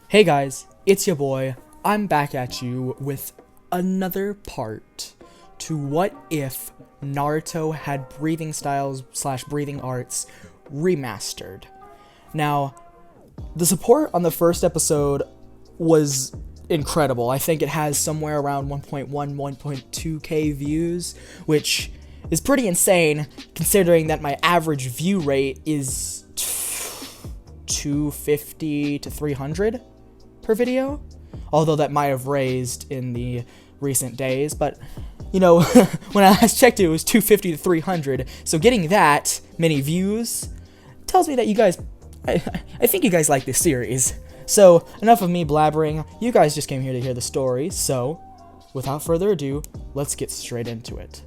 Hey guys, it's your boy. I'm back at you with another part to what if Naruto had breathing styles slash breathing arts remastered. Now, the support on the first episode was incredible. I think it has somewhere around 1.1, 1.2k views, which is pretty insane considering that my average view rate is 250 to 300 per video, although that might have raised in the recent days, but you know, when I last checked it was 250 to 300, so getting that many views tells me that you guys, I think you guys like this series. So enough of me blabbering, you guys just came here to hear the story, so without further ado, let's get straight into it.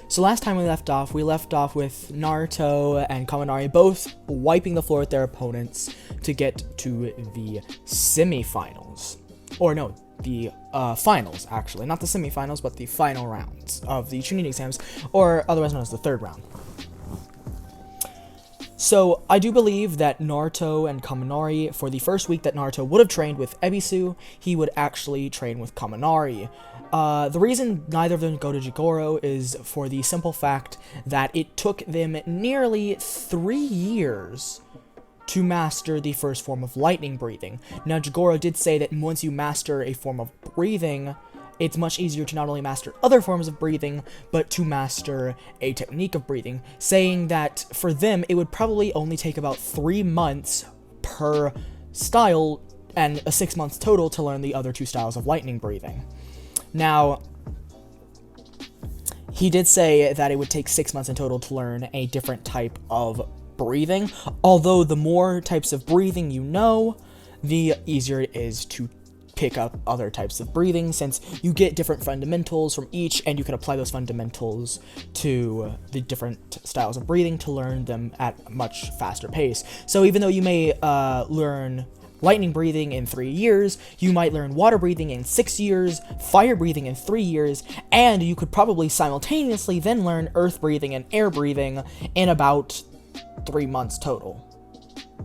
So last time we left off with Naruto and Kaminari both wiping the floor with their opponents to get to the semifinals. Or no, the finals, actually. Not the semifinals, but the final rounds of the Chunin exams, or otherwise known as the third round. So, I do believe that Naruto and Kaminari, for the first week that Naruto would have trained with Ebisu, he would actually train with Kaminari. The reason neither of them go to Jigoro is for the simple fact that it took them nearly 3 years to master the first form of lightning breathing. Now, Jigoro did say that once you master a form of breathing, it's much easier to not only master other forms of breathing, but to master a technique of breathing, saying that for them, it would probably only take about 3 months per style and a 6 months total to learn the other 2 styles of lightning breathing. Now, he did say that it would take 6 months in total to learn a different type of breathing, although the more types of breathing you know, the easier it is to pick up other types of breathing, since you get different fundamentals from each, and you can apply those fundamentals to the different styles of breathing to learn them at a much faster pace. So even though you may learn lightning breathing in 3 years, you might learn water breathing in 6 years, fire breathing in 3 years, and you could probably simultaneously then learn earth breathing and air breathing in about 3 months total.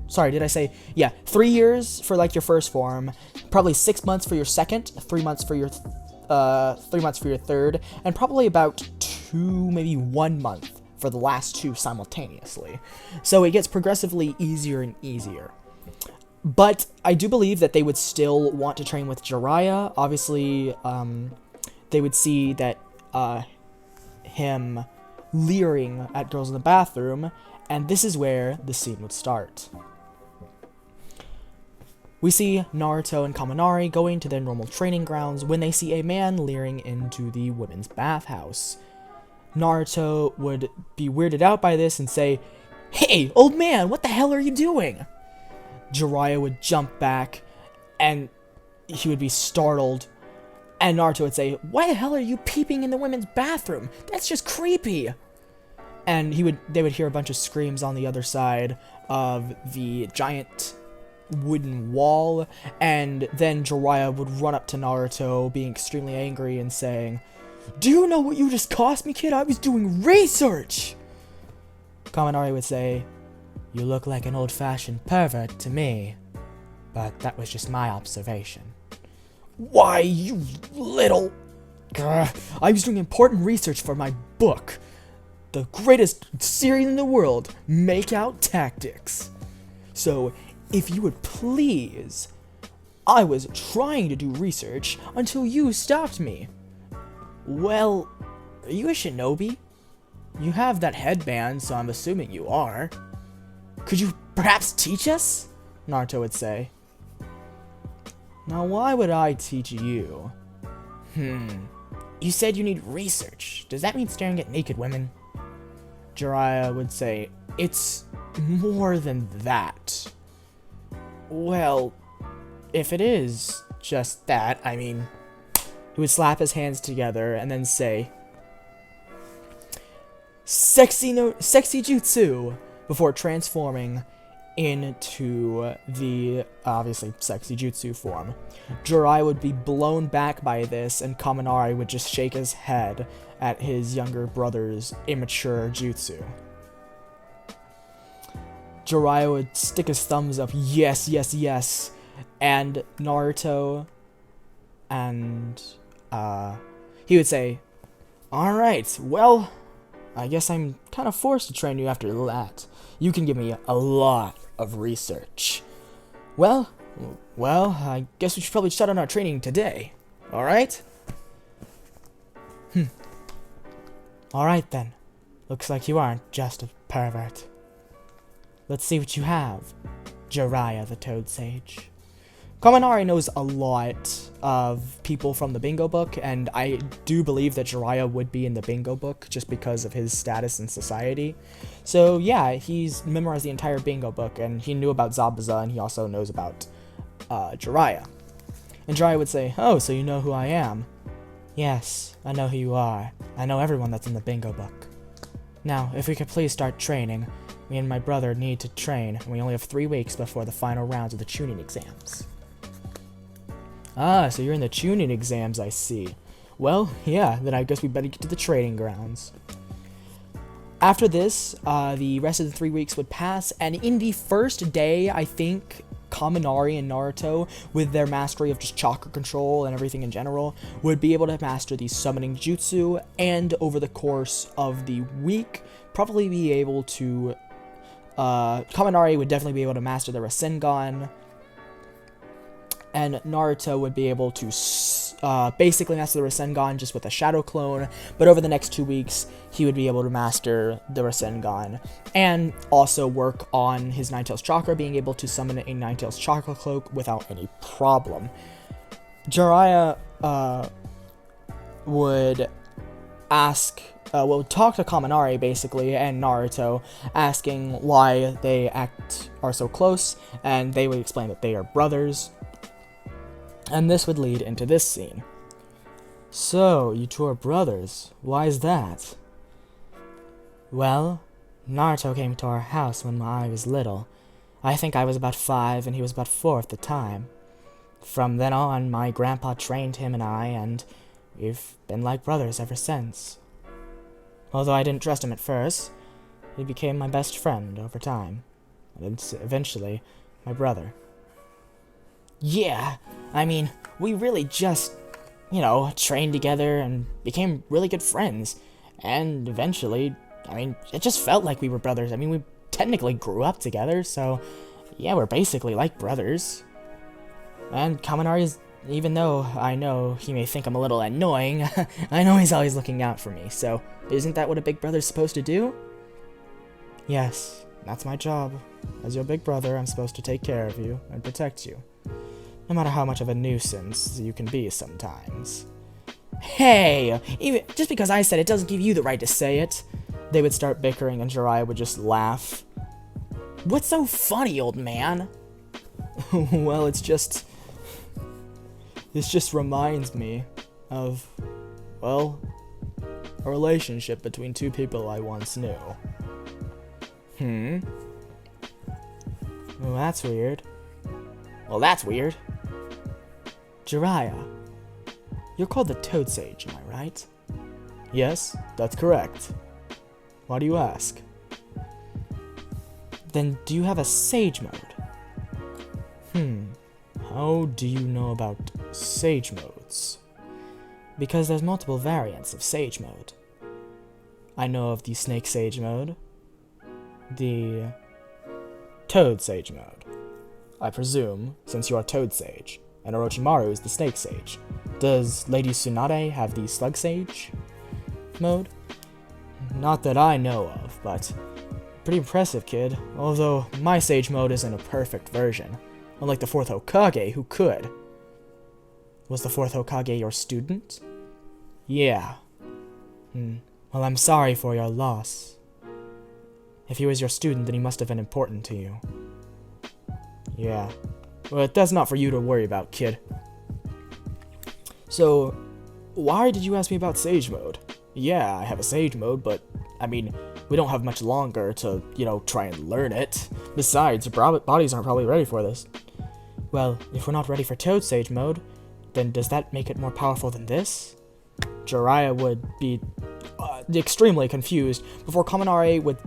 Sorry, did I say? Yeah, 3 years for like your first form, probably 6 months for your second, 3 months for your 3 months for your third, and probably about 2, maybe 1 month for the last 2 simultaneously. So it gets progressively easier and easier. But I do believe that they would still want to train with Jiraiya. Obviously, they would see that him leering at girls in the bathroom, and this is where the scene would start. We see Naruto and Kaminari going to their normal training grounds when they see a man leering into the women's bathhouse. Naruto would be weirded out by this and say, "Hey, old man, what the hell are you doing?" Jiraiya would jump back, and he would be startled, and Naruto would say, "Why the hell are you peeping in the women's bathroom? That's just creepy." And they would hear a bunch of screams on the other side of the giant wooden wall, and then Jiraiya would run up to Naruto, being extremely angry and saying, "Do you know what you just cost me, kid? I was doing research!" Kaminari would say, "You look like an old-fashioned pervert to me, but that was just my observation." "Why, you little... I was doing important research for my book. The greatest series in the world, Make Out Tactics. So, if you would please, I was trying to do research until you stopped me." "Well, are you a shinobi? You have that headband, so I'm assuming you are. Could you perhaps teach us?" Naruto would say. "Now why would I teach you?" "You said you need research. Does that mean staring at naked women?" Jiraiya would say, "It's more than that." "Well, if it is just that, I mean..." He would slap his hands together and then say, Sexy jutsu," before transforming into the, obviously, sexy jutsu form. Jiraiya would be blown back by this, and Kaminari would just shake his head at his younger brother's immature jutsu. Jiraiya would stick his thumbs up, yes, yes, yes, And Naruto and he would say, "Alright, well, I guess I'm kind of forced to train you after that. You can give me a lot of research. Well, I guess we should probably start on our training today. Alright?" Alright then. Looks like you aren't just a pervert. Let's see what you have, Jiraiya the Toad Sage. Kaminari knows a lot of people from the bingo book, and I do believe that Jiraiya would be in the bingo book just because of his status in society. So yeah, he's memorized the entire bingo book, and he knew about Zabuza, and he also knows about Jiraiya. And Jiraiya would say, "Oh, so you know who I am?" "Yes, I know who you are. I know everyone that's in the bingo book. Now, if we could please start training. Me and my brother need to train, and we only have 3 weeks before the final rounds of the tuning exams." "Ah, so you're in the tuning exams, I see. Well, yeah, then I guess we better get to the training grounds." After this, the rest of the 3 weeks would pass, and in the first day, I think Kaminari and Naruto, with their mastery of just chakra control and everything in general, would be able to master the summoning jutsu, and over the course of the week, probably be able to, Kaminari would definitely be able to master the Rasengan, and Naruto would be able to basically master the Rasengan just with a shadow clone, but over the next 2 weeks, he would be able to master the Rasengan, and also work on his Ninetales Chakra, being able to summon a Ninetales Chakra Cloak without any problem. Jiraiya would talk to Kaminari, basically, and Naruto, asking why they are so close, and they would explain that they are brothers. And this would lead into this scene. "So, you two are brothers. Why is that?" "Well, Naruto came to our house when I was little. I think I was about 5 and he was about 4 at the time. From then on, my grandpa trained him and I, and we've been like brothers ever since. Although I didn't trust him at first, he became my best friend over time, and eventually, my brother." "Yeah, I mean, we really just, trained together and became really good friends. And eventually, it just felt like we were brothers. We technically grew up together, so yeah, we're basically like brothers. And Kaminari's, even though I know he may think I'm a little annoying, I know he's always looking out for me, so isn't that what a big brother's supposed to do?" "Yes, that's my job. As your big brother, I'm supposed to take care of you and protect you. No matter how much of a nuisance you can be sometimes." "Hey, just because I said it doesn't give you the right to say it." They would start bickering and Jiraiya would just laugh. "What's so funny, old man?" "Well, it just reminds me of, a relationship between 2 people I once knew." "Well, that's weird." "Well, that's weird." "Jiraiya, you're called the Toad Sage, am I right?" "Yes, that's correct. Why do you ask?" "Then do you have a Sage Mode?" How do you know about Sage Modes?" "Because there's multiple variants of Sage Mode. I know of the Snake Sage Mode, the Toad Sage Mode. I presume, since you are Toad Sage, and Orochimaru is the Snake Sage, does Lady Tsunade have the Slug Sage mode?" "Not that I know of, but pretty impressive, kid. Although my Sage mode isn't a perfect version, unlike the 4th Hokage, who could." "Was the 4th Hokage your student?" "Yeah." Well, I'm sorry for your loss. If he was your student, then he must have been important to you." "Yeah. Well, that's not for you to worry about, kid." "So, why did you ask me about Sage Mode?" "Yeah, I have a Sage Mode, but, we don't have much longer to, try and learn it. Besides, your bodies aren't probably ready for this." "Well, if we're not ready for Toad Sage Mode, then does that make it more powerful than this?" Jiraiya would be extremely confused before Kaminari would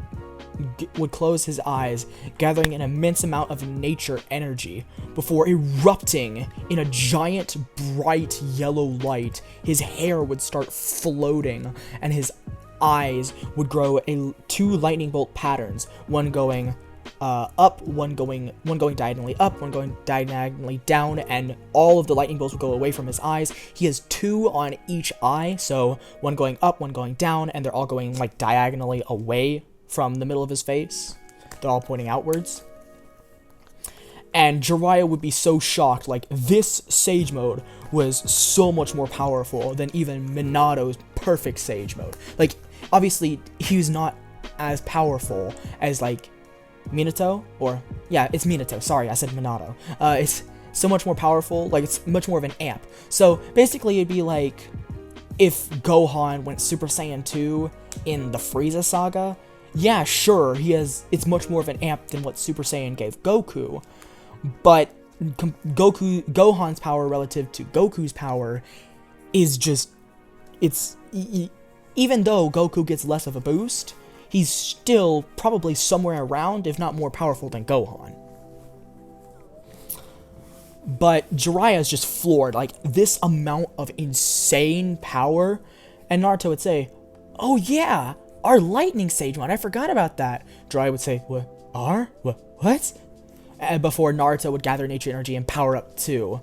would close his eyes, gathering an immense amount of nature energy before erupting in a giant, bright yellow light. His hair would start floating, and his eyes would grow two lightning bolt patterns, one going up, one going diagonally up, one going diagonally down, and all of the lightning bolts will go away from his eyes. He has two on each eye, so one going up, one going down, and they're all going like diagonally away from the middle of his face. They're all pointing outwards. And Jiraiya would be so shocked, like, this Sage Mode was so much more powerful than even Minato's perfect Sage Mode. Like, obviously, he was not as powerful as, like, Minato, or, yeah, it's Minato, sorry, I said Minato. It's so much more powerful, like, it's much more of an amp. So, basically, it'd be like, if Gohan went Super Saiyan 2 in the Frieza saga, yeah, sure, it's much more of an amp than what Super Saiyan gave Goku, but Gohan's power relative to Goku's power is just, even though Goku gets less of a boost, he's still probably somewhere around, if not more powerful than Gohan. But Jiraiya is just floored, like, this amount of insane power, and Naruto would say, oh yeah, our lightning Sage Mode, I forgot about that. Jiraiya would say, what? And before Naruto would gather nature energy and power up too.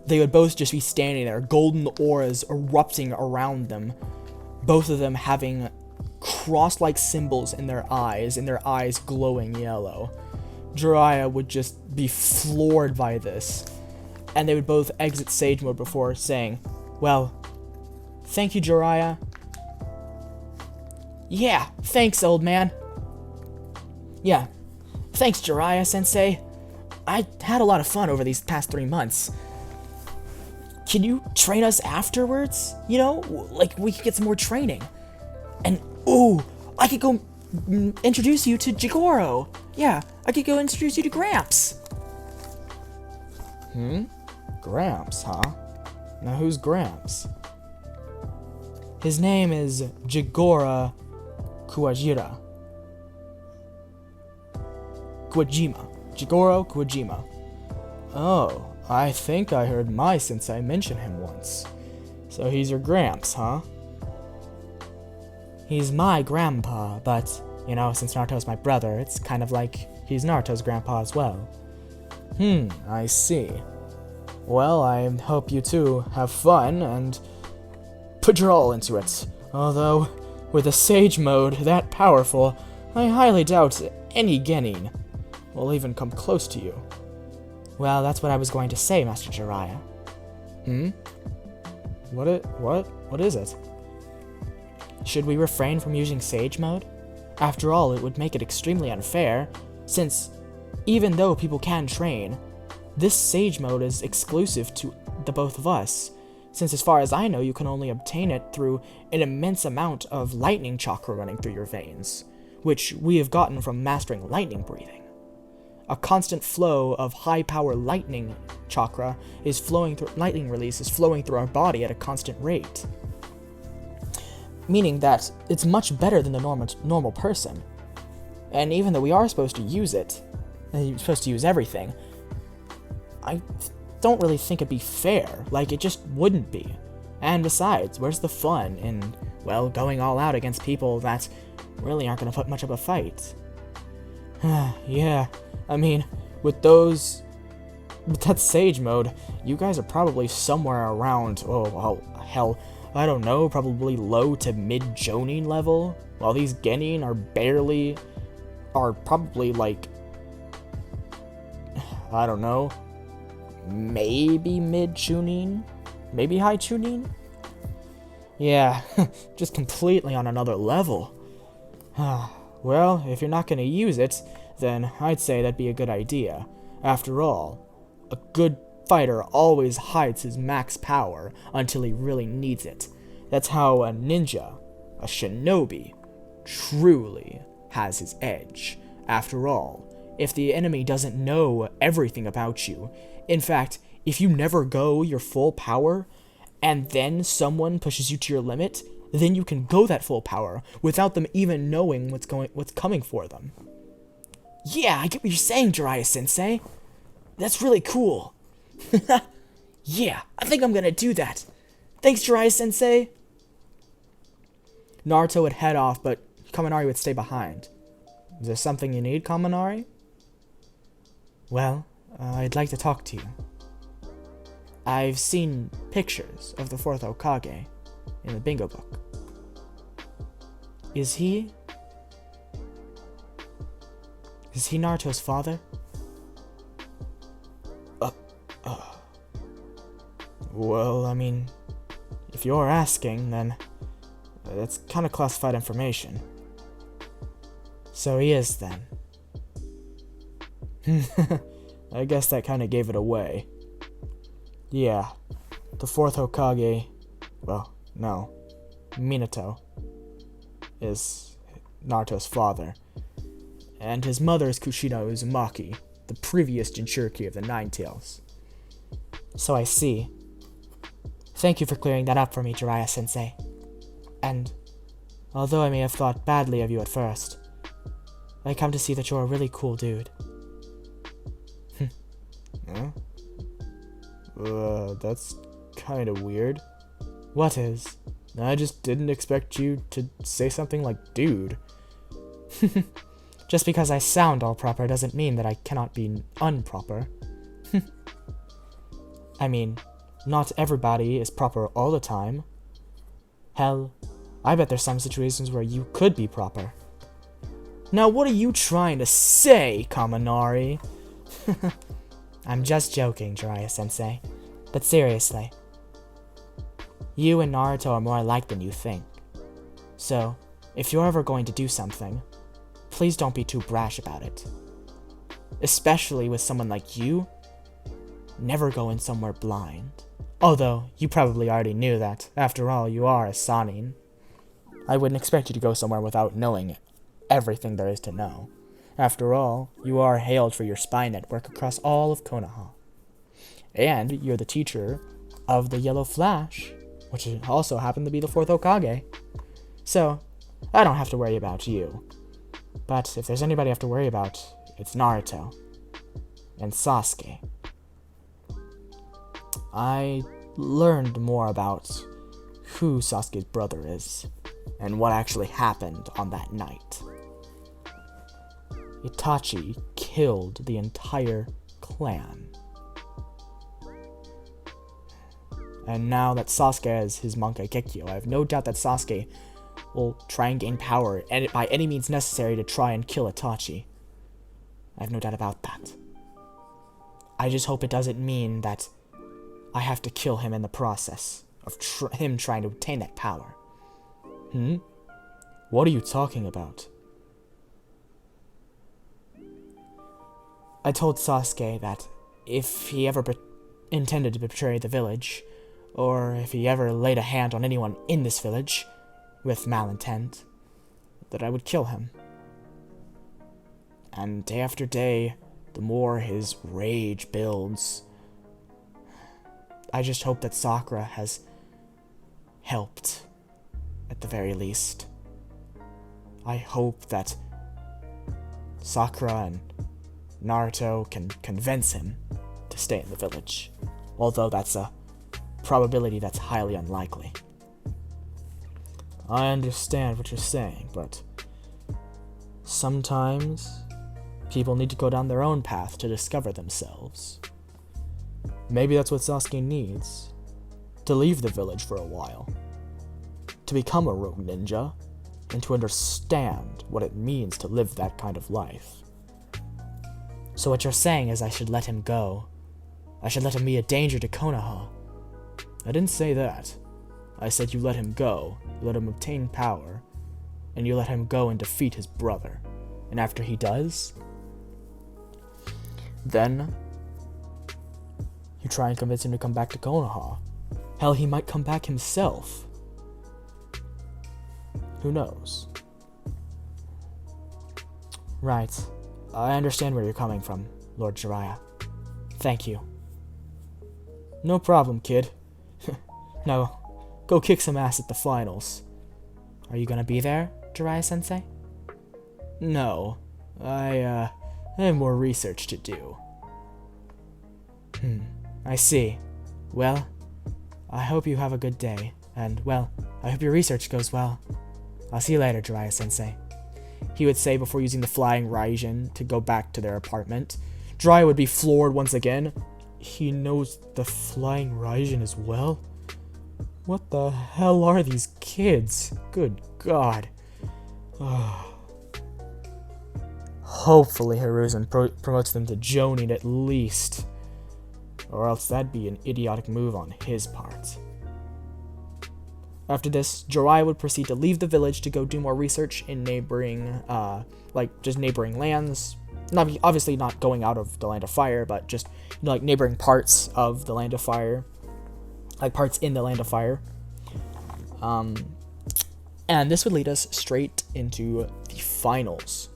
They would both just be standing there, golden auras erupting around them, both of them having cross-like symbols in their eyes glowing yellow. Jiraiya would just be floored by this, and they would both exit Sage Mode before saying, well, thank you, Jiraiya. Yeah, thanks, old man. Yeah, thanks, Jiraiya-sensei. I had a lot of fun over these past 3 months. Can you train us afterwards? You know, like, we could get some more training. And, ooh, I could go introduce you to Jigoro. Yeah, I could go introduce you to Gramps. Gramps, huh? Now who's Gramps? His name is Jigoro Kuwajira. Jigoro Kuwajima. Oh, I think I heard my sensei mention him once. So he's your Gramps, huh? He's my grandpa, but, you know, since Naruto's my brother, it's kind of like he's Naruto's grandpa as well. I see. Well, I hope you two have fun and put your all into it. Although, with a Sage Mode that powerful, I highly doubt any Genin will even come close to you. Well, that's what I was going to say, Master Jiraiya. What is it? Should we refrain from using Sage Mode? After all, it would make it extremely unfair, since, even though people can train, this Sage Mode is exclusive to the both of us, since as far as I know, you can only obtain it through an immense amount of lightning chakra running through your veins, which we have gotten from mastering lightning breathing. A constant flow of high-power lightning chakra is flowing through, lightning release is flowing through our body at a constant rate. Meaning that it's much better than the normal person. And even though we are supposed to use it, and you're supposed to use everything, I don't really think it'd be fair. Like, it just wouldn't be. And besides, where's the fun in, well, going all out against people that really aren't going to put much of a fight? Yeah, I mean, with that Sage Mode, you guys are probably somewhere around, hell, I don't know, probably low to mid Jonin level, while these Genin are probably like, I don't know, maybe mid Chunin, maybe high Chunin? Yeah, just completely on another level. Well, if you're not going to use it, then I'd say that'd be a good idea. After all, a good fighter always hides his max power until he really needs it. That's how a ninja, a shinobi, truly has his edge. After all, if the enemy doesn't know everything about you, in fact, if you never go your full power, and then someone pushes you to your limit, then you can go that full power without them even knowing what's coming for them. Yeah, I get what you're saying, Jiraiya-sensei. That's really cool. Yeah, I think I'm gonna do that. Thanks, Jiraiya-sensei. Naruto would head off, but Kaminari would stay behind. Is there something you need, Kaminari? Well, I'd like to talk to you. I've seen pictures of the fourth Hokage in the bingo book. Is he Naruto's father? Well, I mean, if you're asking, then that's kind of classified information. So he is, then. I guess that kind of gave it away. Yeah, the fourth Hokage, well, no, Minato, is Naruto's father. And his mother is Kushina Uzumaki, the previous Jinchuriki of the Nine Tails. So I see. Thank you for clearing that up for me, Jiraiya-sensei. And, although I may have thought badly of you at first, I come to see that you're a really cool dude. Huh? That's kind of weird. What is? I just didn't expect you to say something like dude. Just because I sound all proper doesn't mean that I cannot be unproper. I mean, not everybody is proper all the time. Hell, I bet there's some situations where you could be proper. Now what are you trying to say, Kaminari? I'm just joking, Jiraiya-sensei. But seriously, you and Naruto are more alike than you think. So, if you're ever going to do something, please don't be too brash about it. Especially with someone like you, never go in somewhere blind. Although, you probably already knew that. After all, you are a Sannin. I wouldn't expect you to go somewhere without knowing everything there is to know. After all, you are hailed for your spy network across all of Konoha. And you're the teacher of the Yellow Flash, which also happened to be the fourth Hokage. So, I don't have to worry about you. But if there's anybody I have to worry about, it's Naruto. And Sasuke. I learned more about who Sasuke's brother is, and what actually happened on that night. Itachi killed the entire clan. And now that Sasuke is his Mangekyou, I have no doubt that Sasuke will try and gain power, and by any means necessary to try and kill Itachi. I have no doubt about that. I just hope it doesn't mean that I have to kill him in the process of him trying to obtain that power. What are you talking about? I told Sasuke that if he ever intended to betray the village, or if he ever laid a hand on anyone in this village with malintent, that I would kill him. And day after day, the more his rage builds, I just hope that Sakura has helped, at the very least. I hope that Sakura and Naruto can convince him to stay in the village, although that's a probability that's highly unlikely. I understand what you're saying, but sometimes people need to go down their own path to discover themselves. Maybe that's what Sasuke needs. To leave the village for a while. To become a rogue ninja, and to understand what it means to live that kind of life. So what you're saying is I should let him go. I should let him be a danger to Konoha. I didn't say that. I said you let him go, you let him obtain power, and you let him go and defeat his brother. And after he does, then you try and convince him to come back to Konoha. Hell, he might come back himself. Who knows? Right. I understand where you're coming from, Lord Jiraiya. Thank you. No problem, kid. Now, go kick some ass at the finals. Are you gonna be there, Jiraiya-sensei? No. I have more research to do. I see. Well, I hope you have a good day. And, well, I hope your research goes well. I'll see you later, Jiraiya-sensei. He would say before using the flying Raijin to go back to their apartment. Jiraiya would be floored once again. He knows the flying Raijin as well? What the hell are these kids? Good God. Hopefully Hiruzen promotes them to Jonin at least. Or else that'd be an idiotic move on his part. After this, Jiraiya would proceed to leave the village to go do more research in neighboring, just neighboring lands. Obviously not going out of the Land of Fire, but just, like, neighboring parts of the Land of Fire. Like, parts in the Land of Fire. And this would lead us straight into the finals.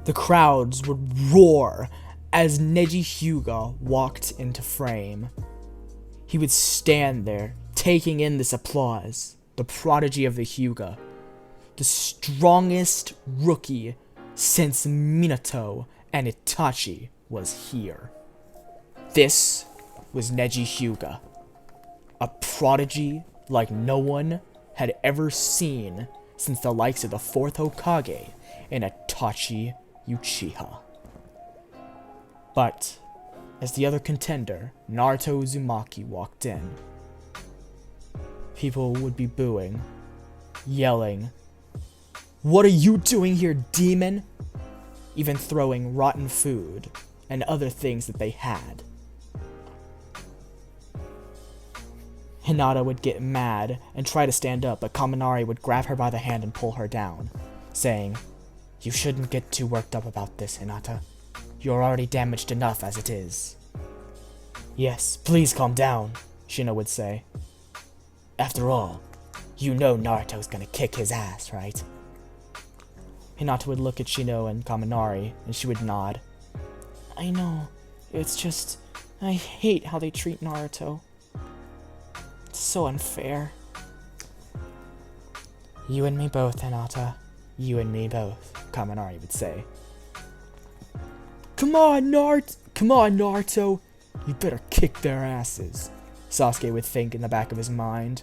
The crowds would roar as Neji Hyuga walked into frame. He would stand there, taking in this applause. The prodigy of the Hyuga. The strongest rookie since Minato and Itachi was here. This was Neji Hyuga. A prodigy like no one had ever seen since the likes of the 4th Hokage and Itachi Uchiha. But as the other contender, Naruto Uzumaki, walked in, people would be booing, yelling, "What are you doing here, demon?" Even throwing rotten food and other things that they had. Hinata would get mad and try to stand up, but Kaminari would grab her by the hand and pull her down, saying, "You shouldn't get too worked up about this, Hinata. You're already damaged enough as it is." "Yes, please calm down," Shino would say. "After all, you know Naruto's gonna kick his ass, right?" Hinata would look at Shino and Kaminari, and she would nod. "I know. It's just, I hate how they treat Naruto. It's so unfair." "You and me both, Hinata. You and me both," Kaminari would say. Come on, Naruto! You better kick their asses," Sasuke would think in the back of his mind.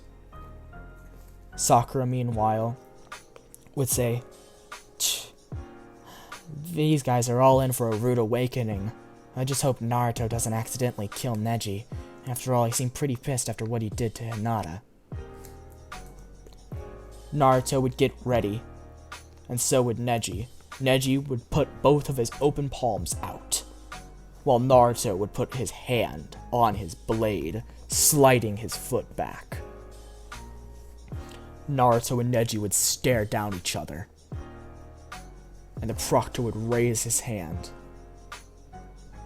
Sakura, meanwhile, would say, "These guys are all in for a rude awakening. I just hope Naruto doesn't accidentally kill Neji. After all, he seemed pretty pissed after what he did to Hinata." Naruto would get ready, and so would Neji. Neji would put both of his open palms out, while Naruto would put his hand on his blade, sliding his foot back. Naruto and Neji would stare down each other, and the proctor would raise his hand.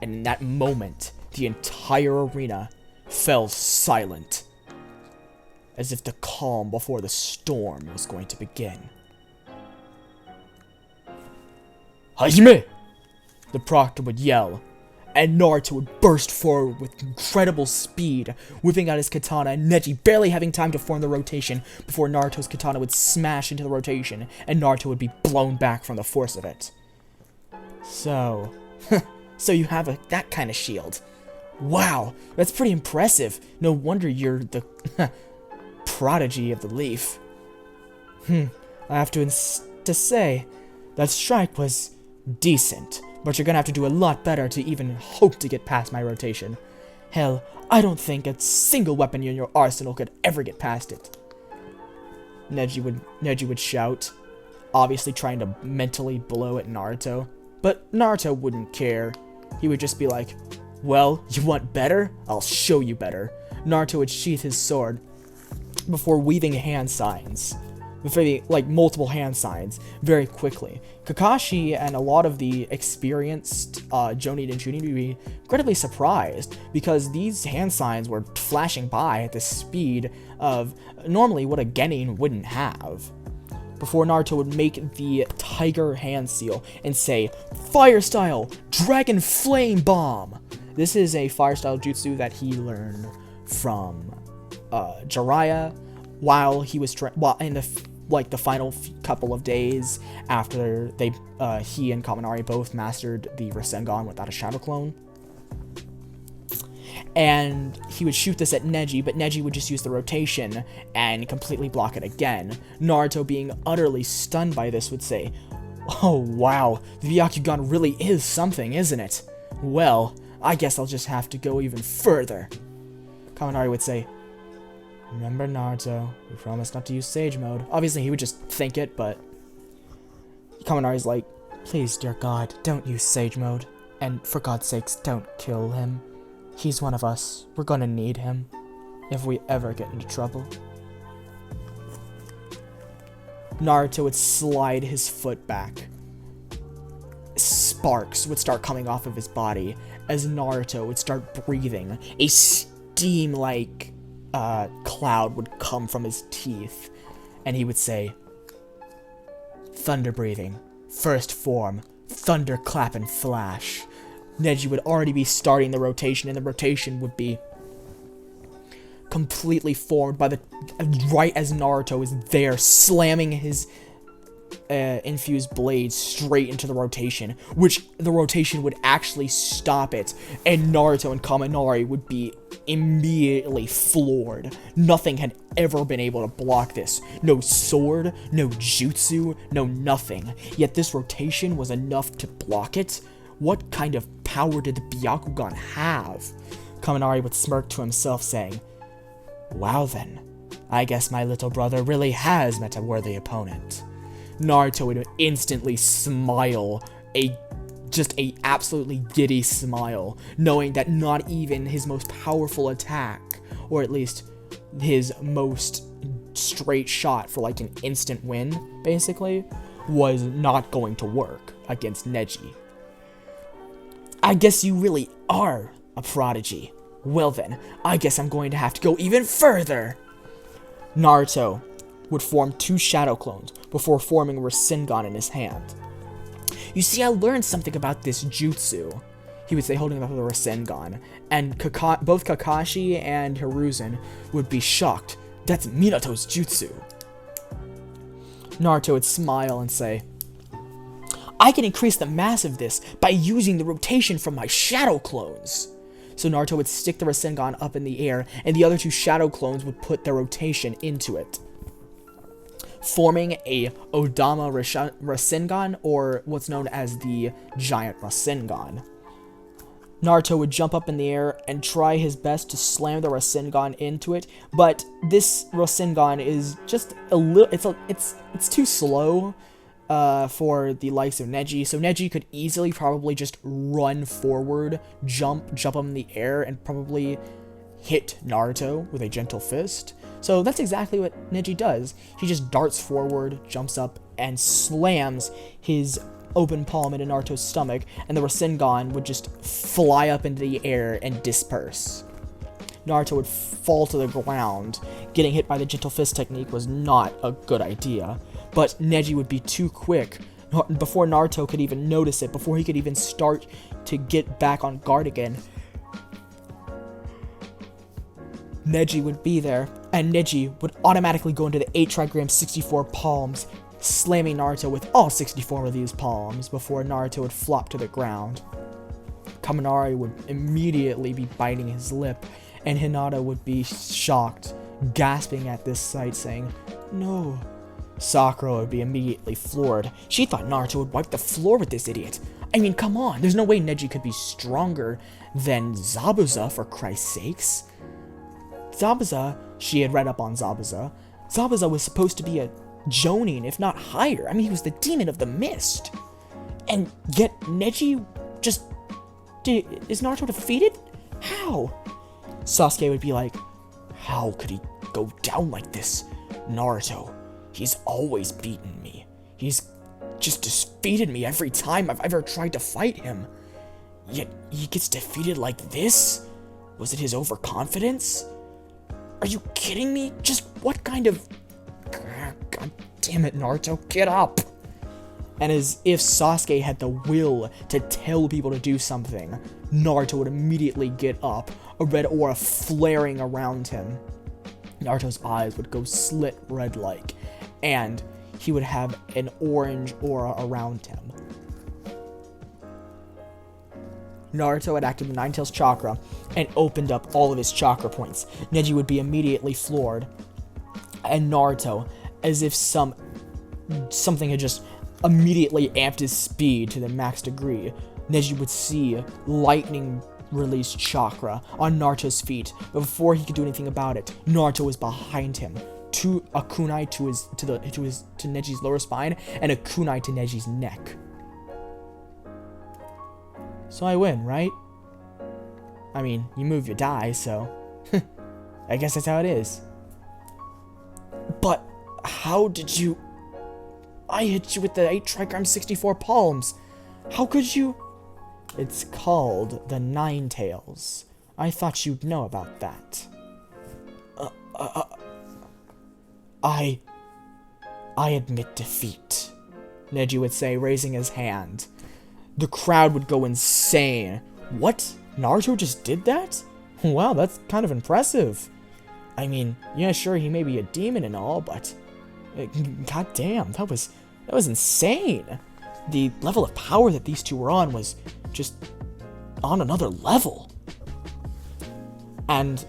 And in that moment, the entire arena fell silent, as if the calm before the storm was going to begin. "Hajime!" the proctor would yell, and Naruto would burst forward with incredible speed, whipping out his katana, and Neji barely having time to form the rotation before Naruto's katana would smash into the rotation, and Naruto would be blown back from the force of it. So you have that kind of shield. Wow, that's pretty impressive. No wonder you're the prodigy of the leaf. I have to say, that strike was decent, but you're gonna have to do a lot better to even hope to get past my rotation. Hell, I don't think a single weapon in your arsenal could ever get past it." Neji would shout, obviously trying to mentally blow at Naruto, but Naruto wouldn't care. He would just be like, "Well, you want better? I'll show you better." Naruto would sheath his sword before weaving hand signs. Multiple hand signs very quickly. Kakashi and a lot of the experienced Jonin and Chunin would be incredibly surprised because these hand signs were flashing by at the speed of normally what a Genin wouldn't have. Before Naruto would make the Tiger Hand Seal and say, "Fire Style, Dragon Flame Bomb!" This is a fire style jutsu that he learned from Jiraiya, while he was in the final couple of days after he and Kaminari both mastered the Rasengan without a shadow clone. And he would shoot this at Neji, but Neji would just use the rotation and completely block it again. Naruto, being utterly stunned by this, would say, "Oh wow, the Byakugan really is something, isn't it? Well, I guess I'll just have to go even further." Kaminari would say, "Remember, Naruto, we promised not to use Sage Mode." Obviously, he would just think it, but Kaminari's like, "Please, dear God, don't use Sage Mode. And for God's sakes, don't kill him. He's one of us. We're gonna need him if we ever get into trouble." Naruto would slide his foot back. Sparks would start coming off of his body as Naruto would start breathing. A steam-like cloud would come from his teeth, and he would say, "Thunder breathing, first form, thunderclap and flash." Neji would already be starting the rotation, and the rotation would be completely formed right as Naruto is there, slamming his infused blade straight into the rotation, which the rotation would actually stop it, and Naruto and Kaminari would be immediately floored. Nothing had ever been able to block this. No sword, no jutsu, no nothing. Yet this rotation was enough to block it. What kind of power did the Byakugan have? Kaminari would smirk to himself, saying, "Wow then, I guess my little brother really has met a worthy opponent." Naruto would instantly smile, just a absolutely giddy smile, knowing that not even his most powerful attack, or at least his most straight shot for like an instant win, basically, was not going to work against Neji. "I guess you really are a prodigy. Well then, I guess I'm going to have to go even further." Naruto would form 2 shadow clones before forming Rasengan in his hand. "You see, I learned something about this jutsu," he would say, holding up the Rasengan, and both Kakashi and Hiruzen would be shocked. "That's Minato's jutsu." Naruto would smile and say, "I can increase the mass of this by using the rotation from my shadow clones." So Naruto would stick the Rasengan up in the air, and the other 2 shadow clones would put their rotation into it, forming a Odama Rasengan, or what's known as the Giant Rasengan. Naruto would jump up in the air and try his best to slam the Rasengan into it, but this Rasengan is just a little, it's too slow for the likes of Neji, so Neji could easily probably just run forward, jump up in the air, and probably hit Naruto with a gentle fist. So that's exactly what Neji does. He just darts forward, jumps up, and slams his open palm into Naruto's stomach, and the Rasengan would just fly up into the air and disperse. Naruto would fall to the ground. Getting hit by the gentle fist technique was not a good idea, but Neji would be too quick. Before Naruto could even notice it, before he could even start to get back on guard again, Neji would be there, and Neji would automatically go into the 8 trigram 64 palms, slamming Naruto with all 64 of these palms before Naruto would flop to the ground. Kaminari would immediately be biting his lip, and Hinata would be shocked, gasping at this sight, saying, "No." Sakura would be immediately floored. She thought Naruto would wipe the floor with this idiot. I mean, come on, there's no way Neji could be stronger than Zabuza, for Christ's sakes. Zabuza, she had read up on Zabuza. Zabuza was supposed to be a Jonin, if not higher. I mean, he was the demon of the mist. And yet, Neji just... is Naruto defeated? How? Sasuke would be like, "How could he go down like this? Naruto, he's always beaten me. He's just defeated me every time I've ever tried to fight him. Yet, he gets defeated like this? Was it his overconfidence? Are you kidding me? Just what kind of... God damn it, Naruto, get up!" And as if Sasuke had the will to tell people to do something, Naruto would immediately get up, a red aura flaring around him. Naruto's eyes would go slit red-like, and he would have an orange aura around him. Naruto had activated the Nine-Tails chakra and opened up all of his chakra points. Neji would be immediately floored, and Naruto, as if something had just immediately amped his speed to the max degree, Neji would see lightning release chakra on Naruto's feet, but before he could do anything about it, Naruto was behind him. A kunai to Neji's lower spine, and a kunai to Neji's neck. So I win, right? I mean, you move, you die, so I guess that's how it is. But how did you... I hit you with the 8 trigram 64 palms. How could you... It's called the Nine-Tails. I thought you'd know about that. I admit defeat, Neji would say, raising his hand. The crowd would go insane. What? Naruto just did that? Wow, that's kind of impressive. I mean, yeah, sure, he may be a demon and all, but... goddamn, that was insane. The level of power that these two were on was just on another level. And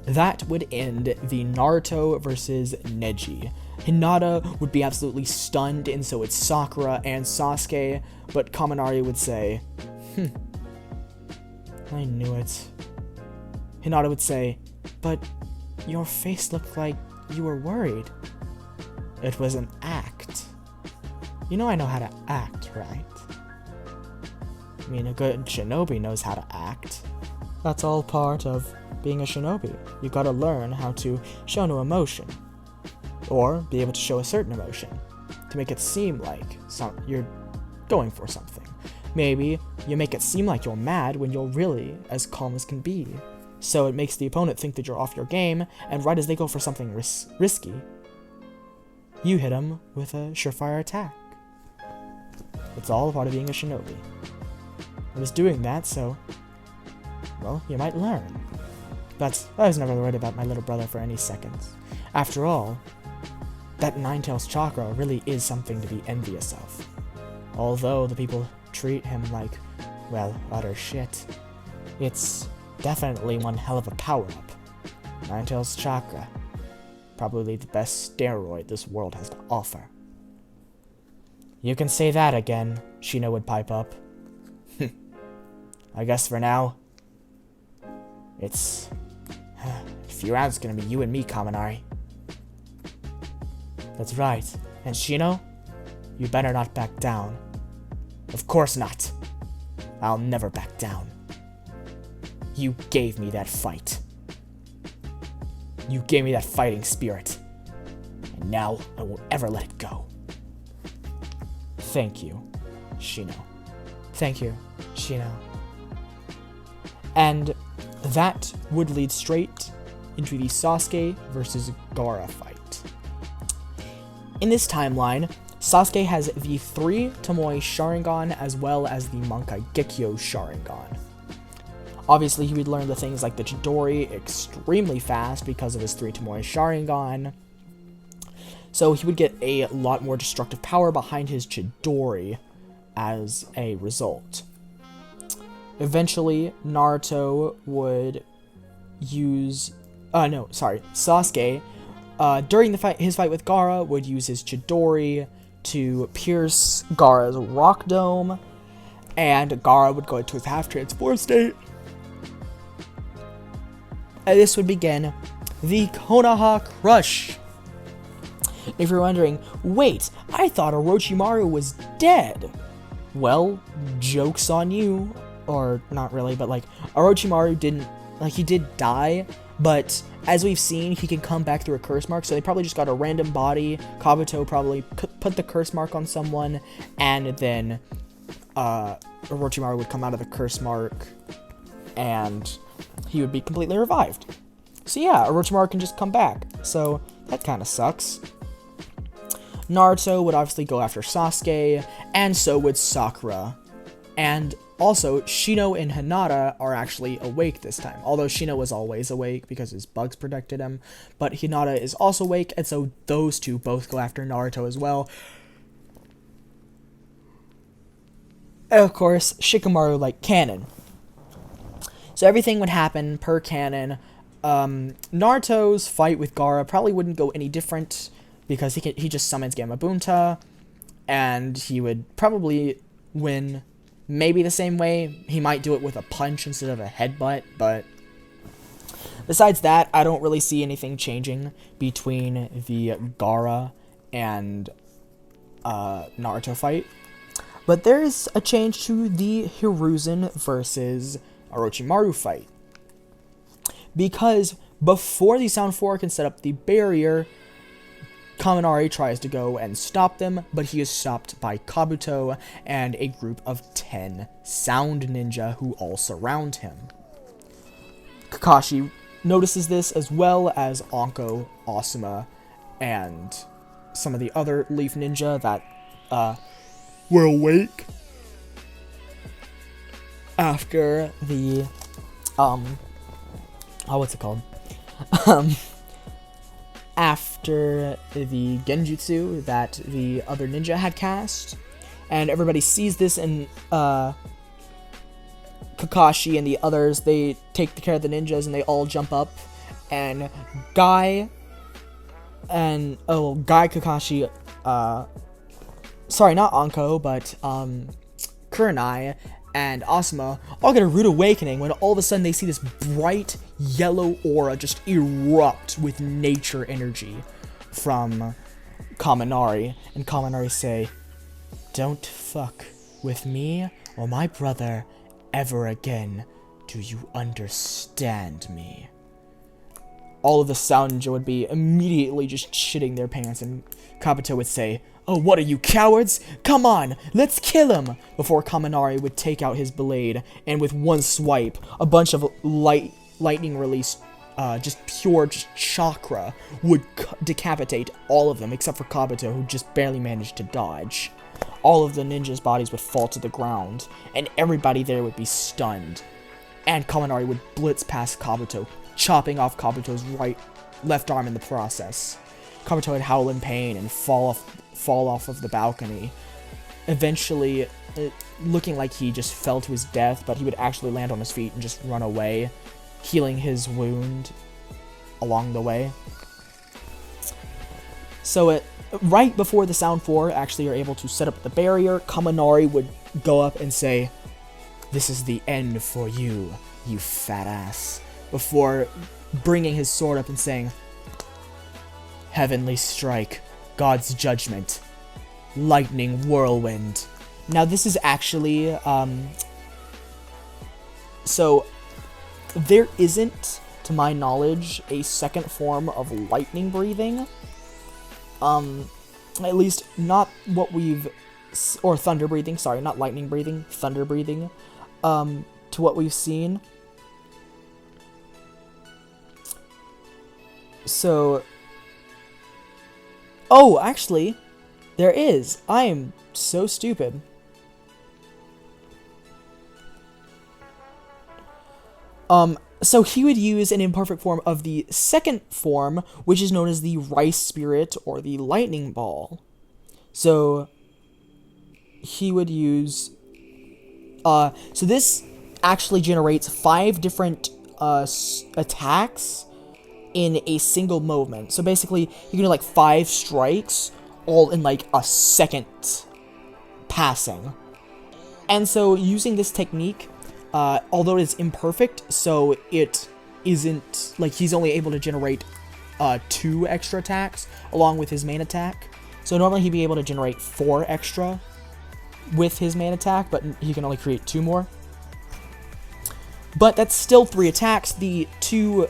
that would end the Naruto versus Neji. Hinata would be absolutely stunned, and so would Sakura and Sasuke, but Kaminari would say, I knew it. Hinata would say, but your face looked like you were worried. It was an act. You know I know how to act, right? I mean, a good shinobi knows how to act. That's all part of being a shinobi. You gotta learn how to show no emotion. Or be able to show a certain emotion. To make it seem like you're going for something. Maybe you make it seem like you're mad when you're really as calm as can be. So it makes the opponent think that you're off your game, and right as they go for something risky, you hit them with a surefire attack. It's all a part of being a shinobi. I was doing that, so, well, you might learn. But I was never worried about my little brother for any seconds. After all, that Nine-Tails chakra really is something to be envious of. Although the people treat him like, well, utter shit. It's definitely one hell of a power-up. Nine-Tails chakra. Probably the best steroid this world has to offer. You can say that again, Shino would pipe up. I guess for now, it's... a few rounds gonna be you and me, Kaminari. That's right. And Shino, you better not back down. Of course not. I'll never back down. You gave me that fight. You gave me that fighting spirit. And now I won't ever let it go. Thank you, Shino. Thank you, Shino. And that would lead straight into the Sasuke versus Gaara fight. In this timeline, Sasuke has the 3 Tomoe Sharingan as well as the Mankai Gekyo Sharingan. Obviously, he would learn the things like the Chidori extremely fast because of his 3 Tomoe Sharingan. So he would get a lot more destructive power behind his Chidori as a result. Eventually, Naruto would use... Sasuke, during his fight with Gaara, would use his Chidori to pierce Gaara's rock dome, and Gaara would go into his half-transform state. And this would begin the Konoha Crush. If you're wondering, wait, I thought Orochimaru was dead. Well, joke's on you. Or, not really, but, Orochimaru didn't, he did die, but as we've seen, he can come back through a curse mark, so they probably just got a random body. Kabuto probably put the curse mark on someone, and then, Orochimaru would come out of the curse mark, and he would be completely revived. So yeah, Orochimaru can just come back, so that kind of sucks. Naruto would obviously go after Sasuke, and so would Sakura. And Also, Shino and Hinata are actually awake this time. Although Shino was always awake because his bugs protected him. But Hinata is also awake, and so those two both go after Naruto as well. And of course, Shikamaru like canon. So everything would happen per canon. Naruto's fight with Gaara probably wouldn't go any different because he just summons Gamabunta, and he would probably win maybe the same way. He might do it with a punch instead of a headbutt, but besides that, I don't really see anything changing between the Gaara and Naruto fight. But there's a change to the Hiruzen versus Orochimaru fight. Because before the Sound 4 can set up the barrier, Kaminari tries to go and stop them, but he is stopped by Kabuto and a group of 10 Sound Ninja who all surround him. Kakashi notices this, as well as Anko, Asuma, and some of the other Leaf Ninja that were awake after the what's it called? After the genjutsu that the other ninja had cast, and everybody sees this, and Kakashi and the others, they take care of the ninjas and they all jump up, and Guy, Kakashi, sorry, not Anko, but Kurenai and Asuma all get a rude awakening when all of a sudden they see this bright yellow aura just erupt with nature energy from Kaminari, and Kaminari say, "Don't fuck with me or my brother ever again. Do you understand me?" All of the Sound Ninja would be immediately just shitting their pants, and Kabuto would say, "Oh, what are you, cowards? Come on, let's kill him!" Before Kaminari would take out his blade, and with one swipe, a bunch of lightning release, just pure chakra, would decapitate all of them, except for Kabuto, who just barely managed to dodge. All of the ninjas' bodies would fall to the ground, and everybody there would be stunned. And Kaminari would blitz past Kabuto, chopping off Kabuto's left arm in the process. Kabuto would howl in pain and fall off of the balcony, eventually looking like he just fell to his death, but he would actually land on his feet and just run away, healing his wound along the way. So right before the Sound 4 actually are able to set up the barrier, Kaminari would go up and say, "This is the end for you, you fat ass," before bringing his sword up and saying, "Heavenly strike, God's judgment, lightning whirlwind." Now this is actually, so there isn't, to my knowledge, a second form of lightning breathing. At least not what we've, or thunder breathing, sorry, not lightning breathing, thunder breathing, to what we've seen. So, oh, actually, there is. I am so stupid. So he would use an imperfect form of the second form, which is known as the Rice Spirit or the Lightning Ball. So he would use, so this actually generates 5 different attacks in a single movement. So basically, you can do like 5 strikes all in like a second passing. And so using this technique, although it's imperfect, so it isn't, like, he's only able to generate 2 extra attacks along with his main attack. So normally he'd be able to generate 4 extra with his main attack, but he can only create 2 more. But that's still 3 attacks. The 2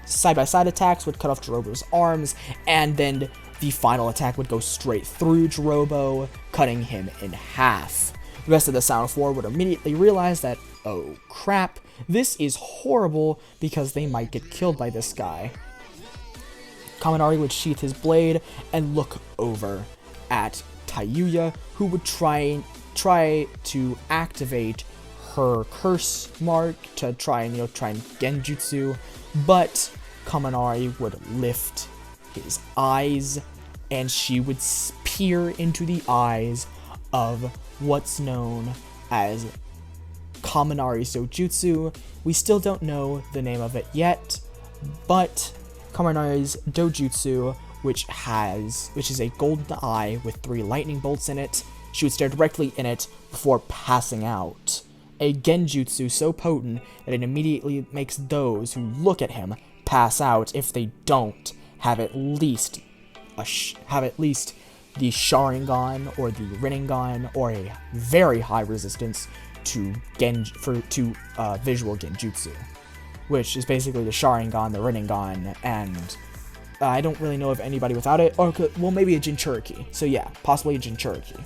side-by-side attacks would cut off Jirobo's arms, and then the final attack would go straight through Jirobo, cutting him in half. The rest of the Sound 4 would immediately realize that, oh crap, this is horrible because they might get killed by this guy. Kaminari would sheath his blade and look over at Tayuya, who would try try to activate her curse mark to try and genjutsu, but Kaminari would lift his eyes, and she would peer into the eyes of what's known as Kaminari Sojutsu. We still don't know the name of it yet, but Kaminari's Dojutsu, which is a golden eye with 3 lightning bolts in it. She would stare directly in it before passing out. A genjutsu so potent that it immediately makes those who look at him pass out if they don't have at least the Sharingan or the Rinnegan or a very high resistance to visual genjutsu, which is basically the Sharingan, the Rinnegan, and I don't really know of anybody without it, or well, maybe a Jinchuriki. So yeah, possibly a Jinchuriki.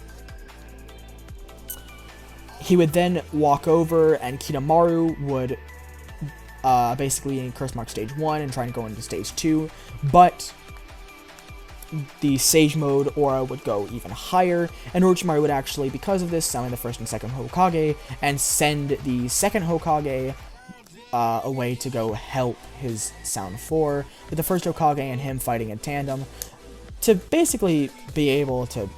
He would then walk over, and Kidomaru would basically curse mark stage 1 and try and go into stage 2, but the Sage Mode aura would go even higher, and Orochimaru would actually, because of this, summon the first and second Hokage, and send the second Hokage away to go help his Sound 4, with the first Hokage and him fighting in tandem, to basically be able to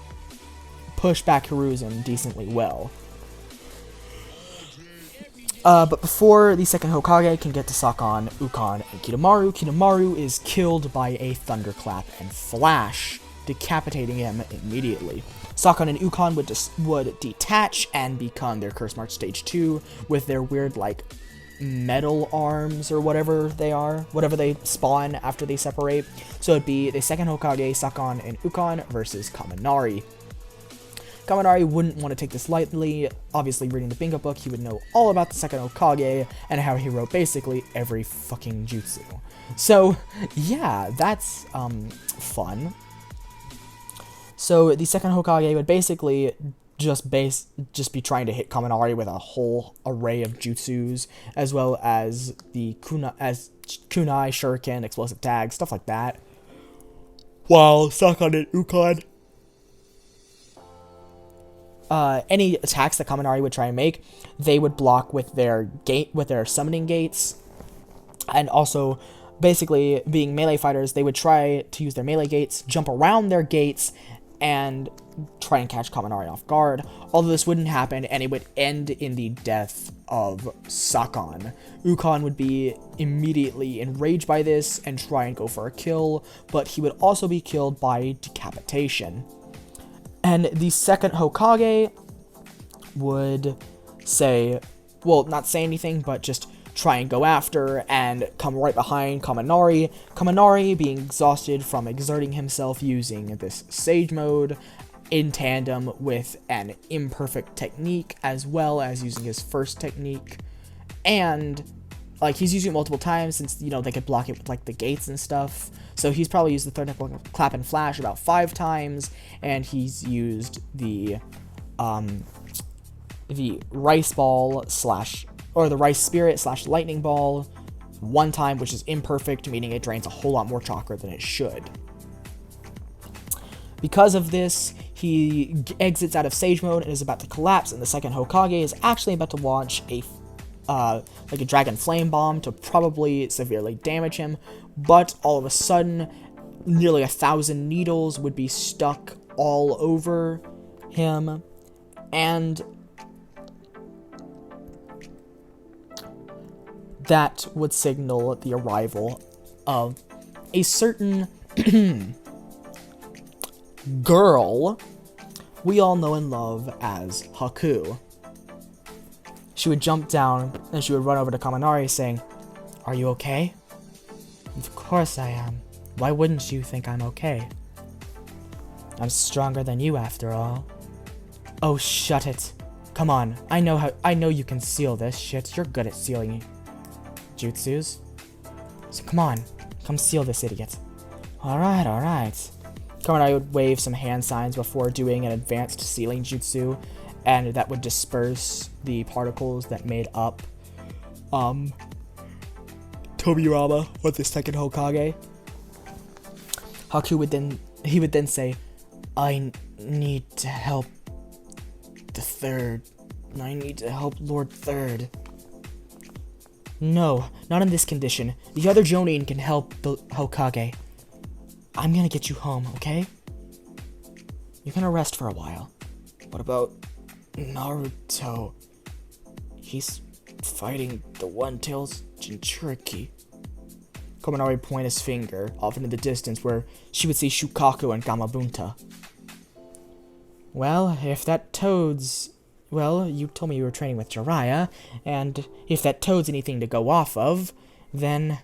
push back Hiruzen decently well. But before the second Hokage can get to suck on Ukon and Kidomaru is killed by a thunderclap and flash, decapitating him immediately. Sakon and Ukon would detach and become their curse mark stage 2 with their weird, like, metal arms or whatever they spawn after they separate. So it'd be the second Hokage, Sakon and Ukon versus Kaminari. Kaminari wouldn't want to take this lightly. Obviously, reading the bingo book, he would know all about the second Hokage and how he wrote basically every fucking jutsu. So, yeah, that's fun. So the second Hokage would basically just be trying to hit Kaminari with a whole array of jutsus, as well as the kunai, shuriken, explosive tag, stuff like that. While Sakon and Ukon, any attacks that Kaminari would try and make, they would block with their summoning gates, and also, basically, being melee fighters, they would try to use their melee gates, jump around their gates, and try and catch Kaminari off guard. Although this wouldn't happen, and it would end in the death of Sakon. Ukon would be immediately enraged by this and try and go for a kill, but he would also be killed by decapitation. And the second Hokage would not say anything, but just try and go after and come right behind Kaminari. Kaminari, being exhausted from exerting himself using this Sage Mode, in tandem with an imperfect technique, as well as using his first technique. And, like, he's using it multiple times since, they could block it with, like, the gates and stuff. So he's probably used the third clap and flash about 5 times, and he's used the rice ball the rice spirit / lightning ball 1 time, which is imperfect, meaning it drains a whole lot more chakra than it should. Because of this, he exits out of Sage Mode and is about to collapse, and the second Hokage is actually about to launch a Dragon Flame Bomb to probably severely damage him, but all of a sudden, nearly 1,000 needles would be stuck all over him, and that would signal the arrival of a certain girl we all know and love as Haku. She would jump down, and she would run over to Kaminari saying, "Are you okay?" "Of course I am. Why wouldn't you think I'm okay? I'm stronger than you, after all." "Oh, shut it. Come on, I know you can seal this shit. You're good at sealing jutsus. So come on, come seal this idiot." Alright. Kaminari would wave some hand signs before doing an advanced sealing jutsu, and that would disperse the particles that made up Tobirama with the second Hokage. Haku would then say, "I need to help the Third. I need to help Lord Third. No, not in this condition. The other Jonin can help the Hokage. I'm gonna get you home, okay? You're gonna rest for a while. What about Naruto? He's fighting the One-Tails Jinchuriki. Kaminari pointed his finger off into the distance where she would see Shukaku and Gamabunta. Well, if that Toad's... Well, you told me you were training with Jiraiya, and if that Toad's anything to go off of, then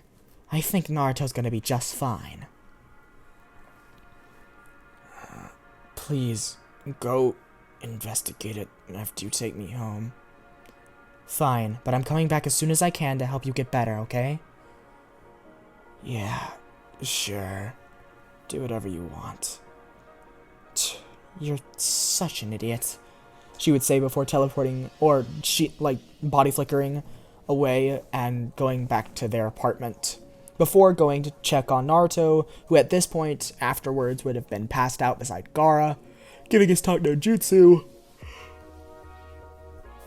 I think Naruto's gonna be just fine. Please, go investigate it after you take me home. Fine, but I'm coming back as soon as I can to help you get better, okay? Yeah, sure. Do whatever you want. You're such an idiot, she would say before teleporting, or body flickering away and going back to their apartment. Before going to check on Naruto, who at this point afterwards would have been passed out beside Gaara, giving his talk no jutsu,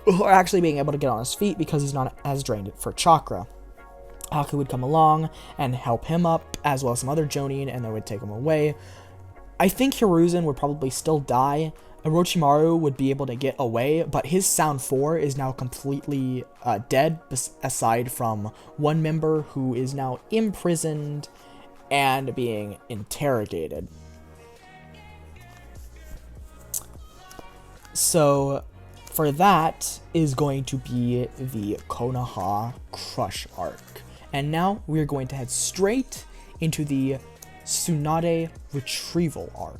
or actually being able to get on his feet because he's not as drained for chakra. Haku would come along and help him up, as well as some other Jonin, and they would take him away. I think Hiruzen would probably still die. Orochimaru would be able to get away, but his Sound 4 is now completely dead, aside from one member who is now imprisoned and being interrogated. So, for that is going to be the Konoha Crush arc. And now we're going to head straight into the Tsunade Retrieval arc.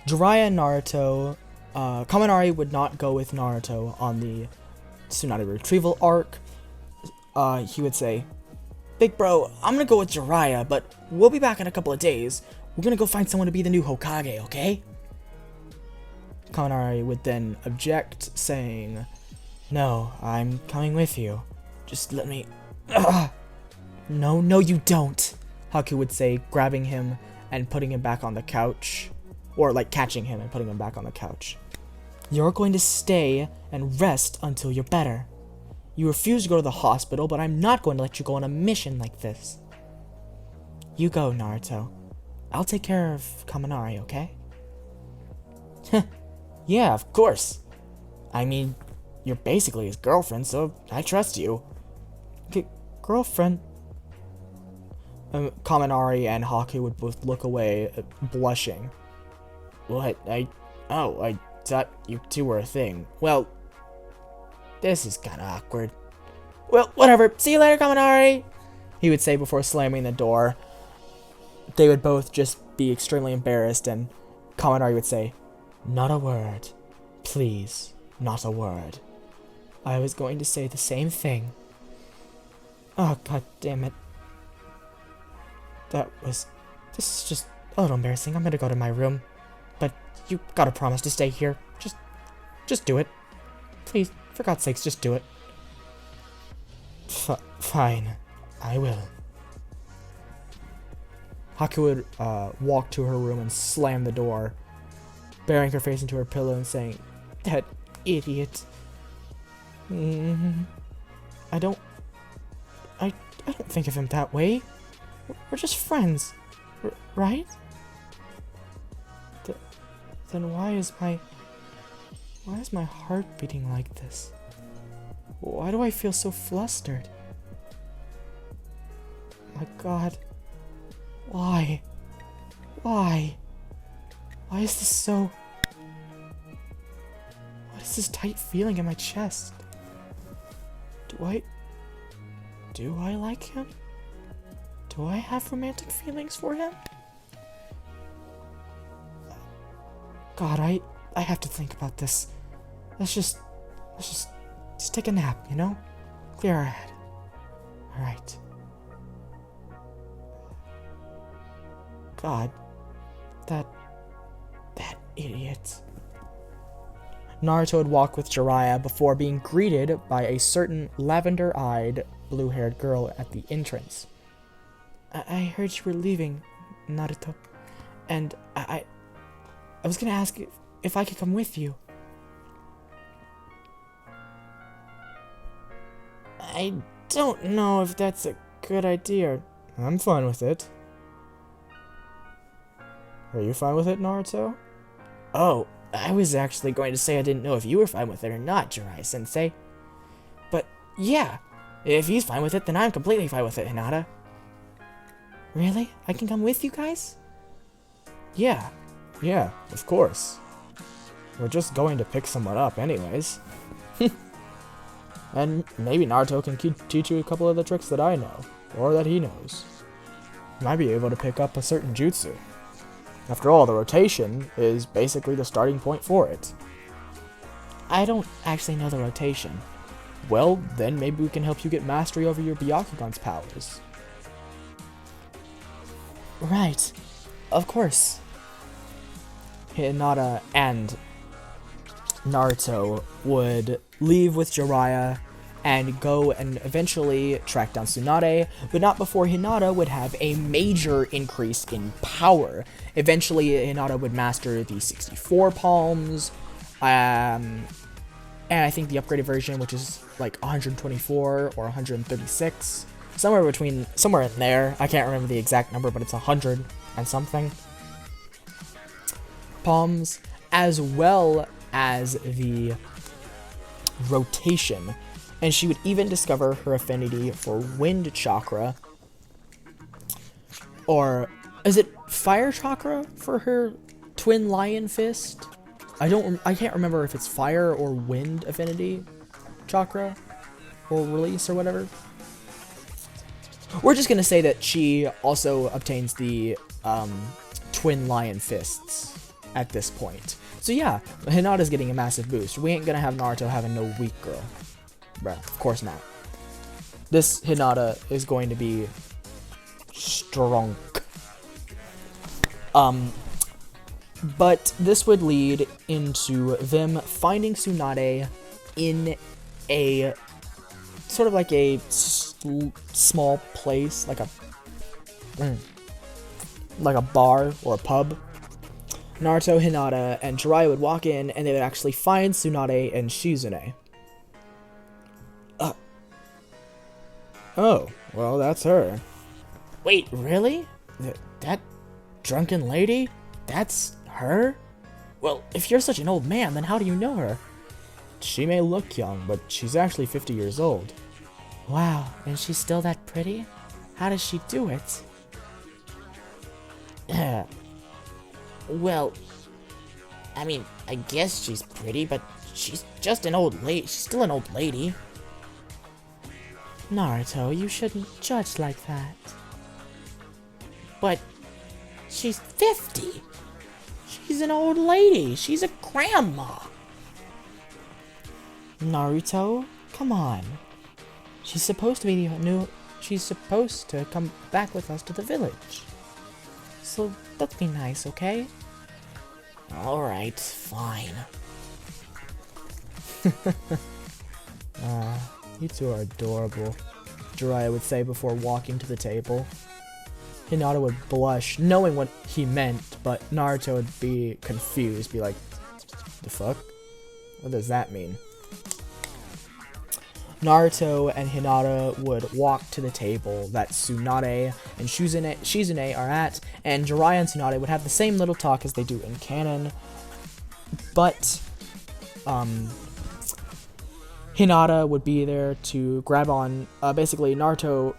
Jiraiya and Naruto, Kaminari would not go with Naruto on the Tsunade Retrieval arc. He would say, "Big bro, I'm gonna go with Jiraiya, but we'll be back in a couple of days. We're gonna go find someone to be the new Hokage, okay?" Kaminari would then object, saying, "No, I'm coming with you. Just let me..." No, you don't," Haku would say, grabbing him and putting him back on the couch. Or, catching him and putting him back on the couch. "You're going to stay and rest until you're better. You refuse to go to the hospital, but I'm not going to let you go on a mission like this. You go, Naruto. I'll take care of Kaminari, okay?" "Yeah, of course. I mean, you're basically his girlfriend, so I trust you." Girlfriend? Kaminari and Haku would both look away, blushing. "What? I thought you two were a thing. Well, this is kinda awkward." "Well, whatever. See you later, Kaminari," he would say before slamming the door. They would both just be extremely embarrassed, and Kaminari would say, "Not a word. Please, not a word. I was going to say the same thing." Oh, god damn it. This is just a little embarrassing. I'm gonna go to my room. But you gotta promise to stay here. Just do it. Please, for God's sakes, just do it. Fine. I will. Haku would walk to her room and slam the door, burying her face into her pillow and saying, "That idiot. I don't think of him that way. We're just friends, right? Then why is my heart beating like this? Why do I feel so flustered? My God. Why? Why is this so... What is this tight feeling in my chest? Do I like him? Do I have romantic feelings for him? God, I have to think about this. Let's just take a nap, you know? Clear our head. Alright. God, that idiot. Naruto would walk with Jiraiya before being greeted by a certain lavender-eyed, blue-haired girl at the entrance. I heard you were leaving, Naruto, and I was gonna ask if I could come with you. I don't know if that's a good idea. I'm fine with it. Are you fine with it, Naruto? Oh, I was actually going to say I didn't know if you were fine with it or not, Jiraiya-sensei. But, yeah, if he's fine with it, then I'm completely fine with it, Hinata. Really? I can come with you guys? Yeah, of course. We're just going to pick someone up anyways. And maybe Naruto can teach you a couple of the tricks that I know, or that he knows. You might be able to pick up a certain jutsu. After all, the rotation is basically the starting point for it. I don't actually know the rotation. Well, then maybe we can help you get mastery over your Byakugan's powers. Right. Of course. Hinata and Naruto would leave with Jiraiya and go and eventually track down Tsunade, but not before Hinata would have a major increase in power. Eventually, Hinata would master the 64 palms, and I think the upgraded version, which is like 124 or 136, somewhere in there. I can't remember the exact number, but it's 100 and something palms, as well as the rotation. And she would even discover her affinity for wind chakra, or is it fire chakra for her twin lion fist? I can't remember if it's fire or wind affinity chakra or release or whatever. We're just gonna say that she also obtains the twin lion fists at this point. So yeah, Hinata's getting a massive boost. We ain't gonna have Naruto having no weak girl. Bruh, of course not. This Hinata is going to be strong. But this would lead into them finding Tsunade in a sort of like a small place, like a bar or a pub. Naruto, Hinata, and Jiraiya would walk in, and they would actually find Tsunade and Shizune. Oh, well, that's her. Wait, really? That drunken lady? That's her? Well, if you're such an old man, then how do you know her? She may look young, but she's actually 50 years old. Wow, and she's still that pretty? How does she do it? Well, I mean, I guess she's pretty, but she's just an old lady. She's still an old lady. Naruto, you shouldn't judge like that. But she's 50. She's an old lady. She's a grandma. Naruto, come on. She's supposed to be she's supposed to come back with us to the village. So let's be nice, okay? Alright, fine. You two are adorable, Jiraiya would say before walking to the table. Hinata would blush, knowing what he meant, but Naruto would be confused, be like, the fuck? What does that mean? Naruto and Hinata would walk to the table that Tsunade and Shizune are at, and Jiraiya and Tsunade would have the same little talk as they do in canon, but Hinata would be there to grab on. Basically, Naruto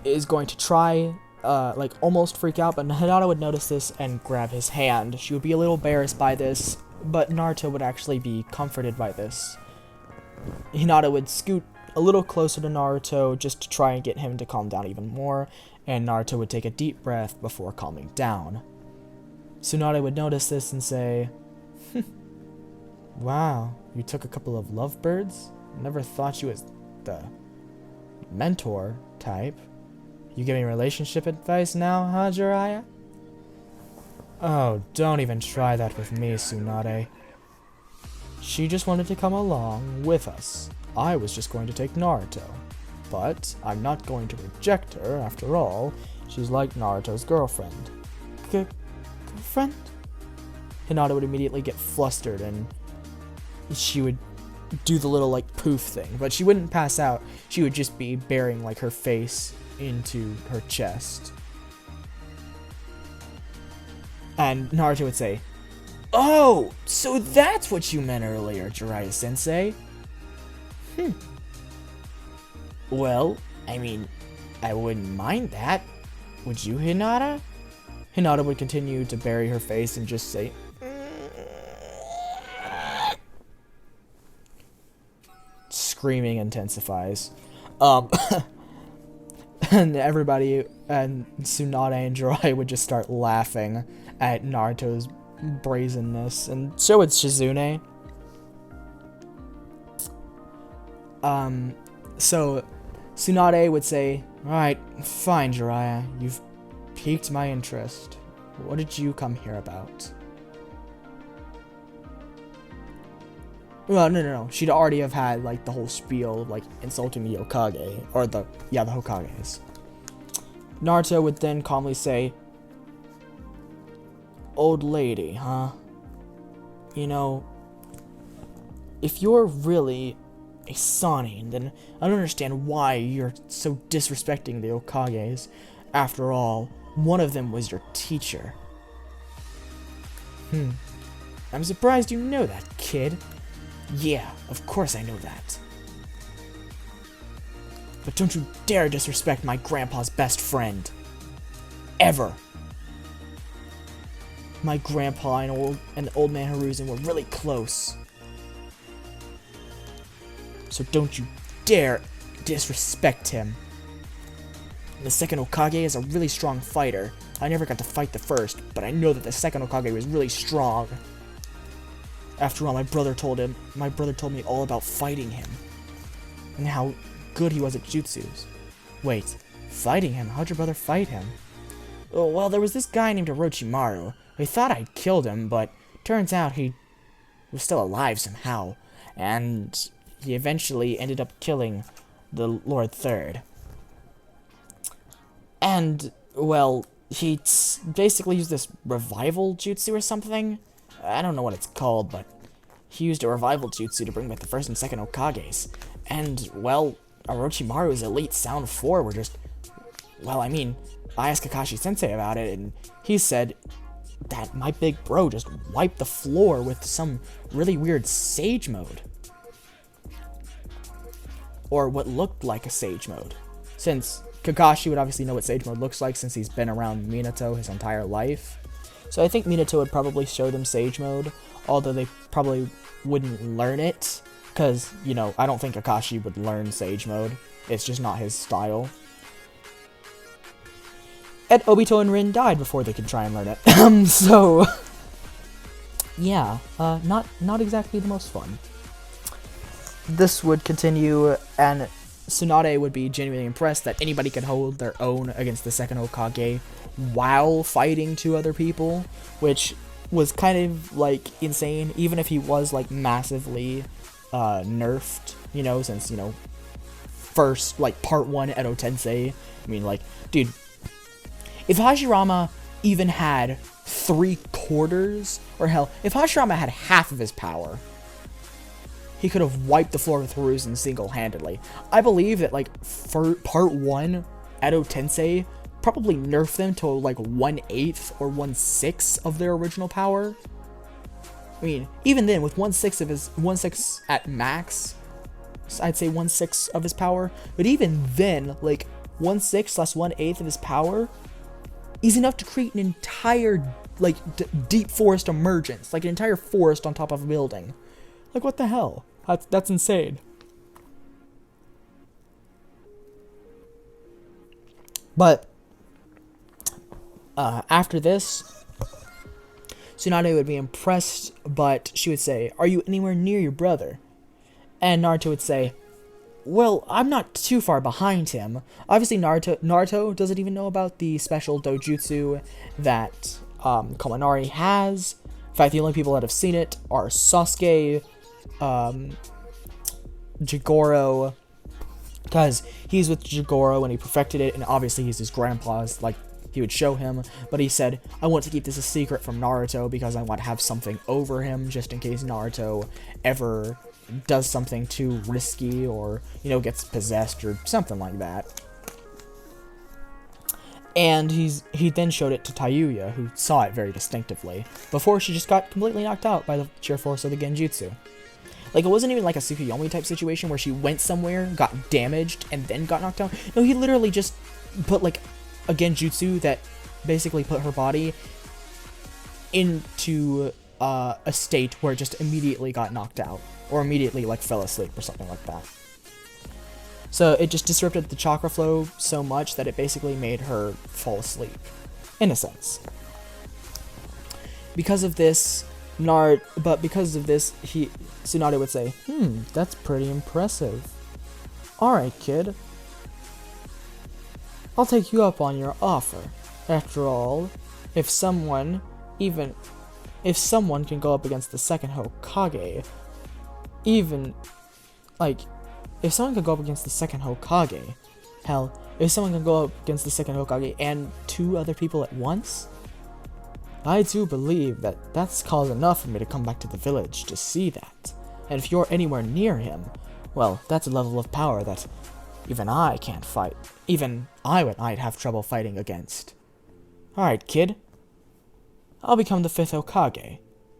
is going to try, like, almost freak out, but Hinata would notice this and grab his hand. She would be a little embarrassed by this, but Naruto would actually be comforted by this. Hinata would scoot a little closer to Naruto just to try and get him to calm down even more, and Naruto would take a deep breath before calming down. Tsunade would notice this and say, wow, you took a couple of lovebirds? Never thought you was the mentor type. You giving relationship advice now, huh, Jiraiya? Oh, don't even try that with me, Tsunade. She just wanted to come along with us. I was just going to take Naruto. But I'm not going to reject her, after all. She's like Naruto's girlfriend. Girlfriend? Hinata would immediately get flustered and she would do the little like poof thing, but she wouldn't pass out. She would just be burying like her face into her chest. And Naruto would say, "Oh, so that's what you meant earlier, Jiraiya-sensei. Well, I mean, I wouldn't mind that. Would you, Hinata?" Hinata would continue to bury her face and just say, screaming intensifies. And everybody, and Tsunade and Jiraiya would just start laughing at Naruto's brazenness, and so would Shizune. So Tsunade would say, "Alright, fine, Jiraiya, you've piqued my interest. What did you come here about?" Well, no. She'd already have had, like, the whole spiel of, like, insulting the Hokage, or the Hokages. Naruto would then calmly say, "Old lady, huh? You know, if you're really a Sanin, then I don't understand why you're so disrespecting the Hokages. After all, one of them was your teacher." I'm surprised you know that, kid. Yeah, of course I know that. But don't you dare disrespect my grandpa's best friend. Ever. My grandpa and old man Hiruzen were really close. So don't you dare disrespect him. The second Hokage is a really strong fighter. I never got to fight the first, but I know that the second Hokage was really strong. After all, my brother told me all about fighting him, and how good he was at jutsus. Wait, fighting him? How'd your brother fight him? Oh, well, there was this guy named Orochimaru. I thought I'd killed him, but turns out he was still alive somehow, and he eventually ended up killing the Lord Third. And, well, he basically used this revival jutsu or something. I don't know what it's called, but he used a revival jutsu to bring back the first and second Hokages. And, well, Orochimaru's Elite Sound 4 were just... Well, I mean, I asked Kakashi-sensei about it, and he said that my big bro just wiped the floor with some really weird Sage Mode. Or what looked like a Sage Mode. Since Kakashi would obviously know what Sage Mode looks like since he's been around Minato his entire life. So I think Minato would probably show them Sage Mode, although they probably wouldn't learn it, because, you know, I don't think Kakashi would learn Sage Mode. It's just not his style. And Obito and Rin died before they could try and learn it. So, yeah, not exactly the most fun. This would continue, and Tsunade would be genuinely impressed that anybody could hold their own against the second Hokage while fighting two other people, which was kind of, like, insane, even if he was, like, massively nerfed, you know, since, you know, first, like, part 1 Edo Tensei. I mean, like, dude, if Hashirama even had 3/4, or hell, if Hashirama had half of his power, he could have wiped the floor with Hiruzen single-handedly. I believe that, like, for part 1 Edo Tensei probably nerfed them to, like, 1/8 or 1/6 of their original power. I mean, even then, with 1/6 at max, I'd say 1/6 of his power, but even then, like, 1/6 + 1/8 of his power is enough to create an entire, like, deep forest emergence, like an entire forest on top of a building. Like, what the hell? That's insane. But after this, Tsunade would be impressed, but she would say, "Are you anywhere near your brother?" And Naruto would say, "Well, I'm not too far behind him." Obviously, Naruto doesn't even know about the special dojutsu that Kaminari has. In fact, the only people that have seen it are Sasuke, Jigoro, because he's with Jigoro when he perfected it, and obviously he's his grandpa's, like, he would show him, but he said, I want to keep this a secret from Naruto because I want to have something over him just in case Naruto ever does something too risky or, you know, gets possessed or something like that. And he then showed it to Tayuya, who saw it very distinctively, before she just got completely knocked out by the sheer force of the genjutsu. Like, it wasn't even like a Tsukuyomi type situation where she went somewhere, got damaged, and then got knocked out. No, he literally just put, like, a genjutsu that basically put her body into a state where it just immediately got knocked out, or immediately, like, fell asleep or something like that. So it just disrupted the chakra flow so much that it basically made her fall asleep, in a sense. Because of this, Tsunade would say, that's pretty impressive. Alright, kid. I'll take you up on your offer. After all, if someone can go up against the second Hokage, if someone could go up against the second Hokage, hell, if someone can go up against the second Hokage and 2 other people at once, I do believe that that's cause enough for me to come back to the village to see that. And if you're anywhere near him, well, that's a level of power that even I can't fight. Even I'd have trouble fighting against. Alright, kid. I'll become the 5th Hokage.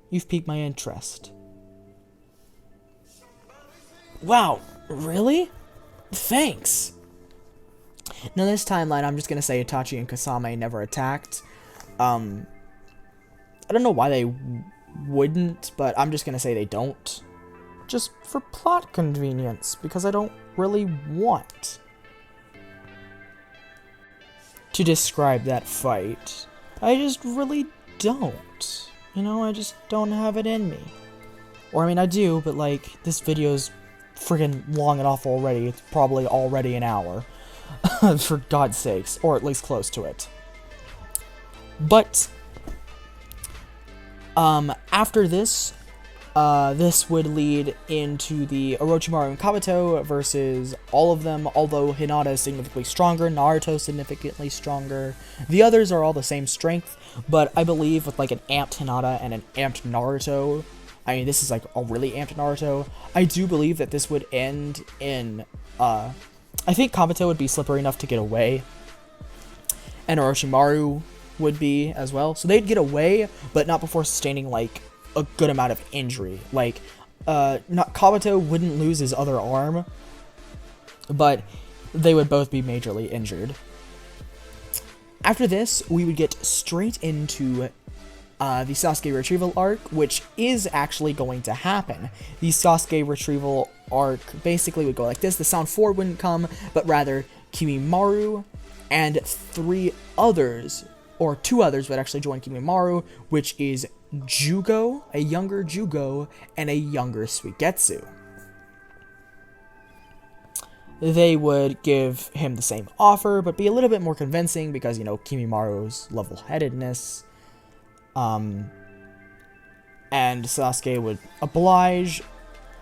You've piqued my interest. Wow, really? Thanks! Now this timeline, I'm just gonna say Itachi and Kasame never attacked. I don't know why they wouldn't, but I'm just gonna say they don't. Just for plot convenience, because I don't really want to describe that fight. I just really don't. You know, I just don't have it in me. Or, I mean, I do, but, like, this video's friggin' long enough already. It's probably already an hour. For God's sakes. Or at least close to it. But after this, this would lead into the Orochimaru and Kabuto versus all of them, although Hinata is significantly stronger, Naruto significantly stronger. The others are all the same strength, but I believe with like an amped Hinata and an amped Naruto, I mean this is like a really amped Naruto, I do believe that this would end in, I think Kabuto would be slippery enough to get away, and Orochimaru would be as well. So they'd get away, but not before sustaining like a good amount of injury. Like, Kabuto wouldn't lose his other arm, but they would both be majorly injured. After this, we would get straight into the Sasuke retrieval arc, which is actually going to happen. The Sasuke retrieval arc basically would go like this. The Sound 4 wouldn't come, but rather Kimimaro and 3 others, or 2 others would actually join Kimimaro, which is Jugo, a younger Jugo, and a younger Suigetsu. They would give him the same offer, but be a little bit more convincing because, you know, Kimimaro's level-headedness. And Sasuke would oblige,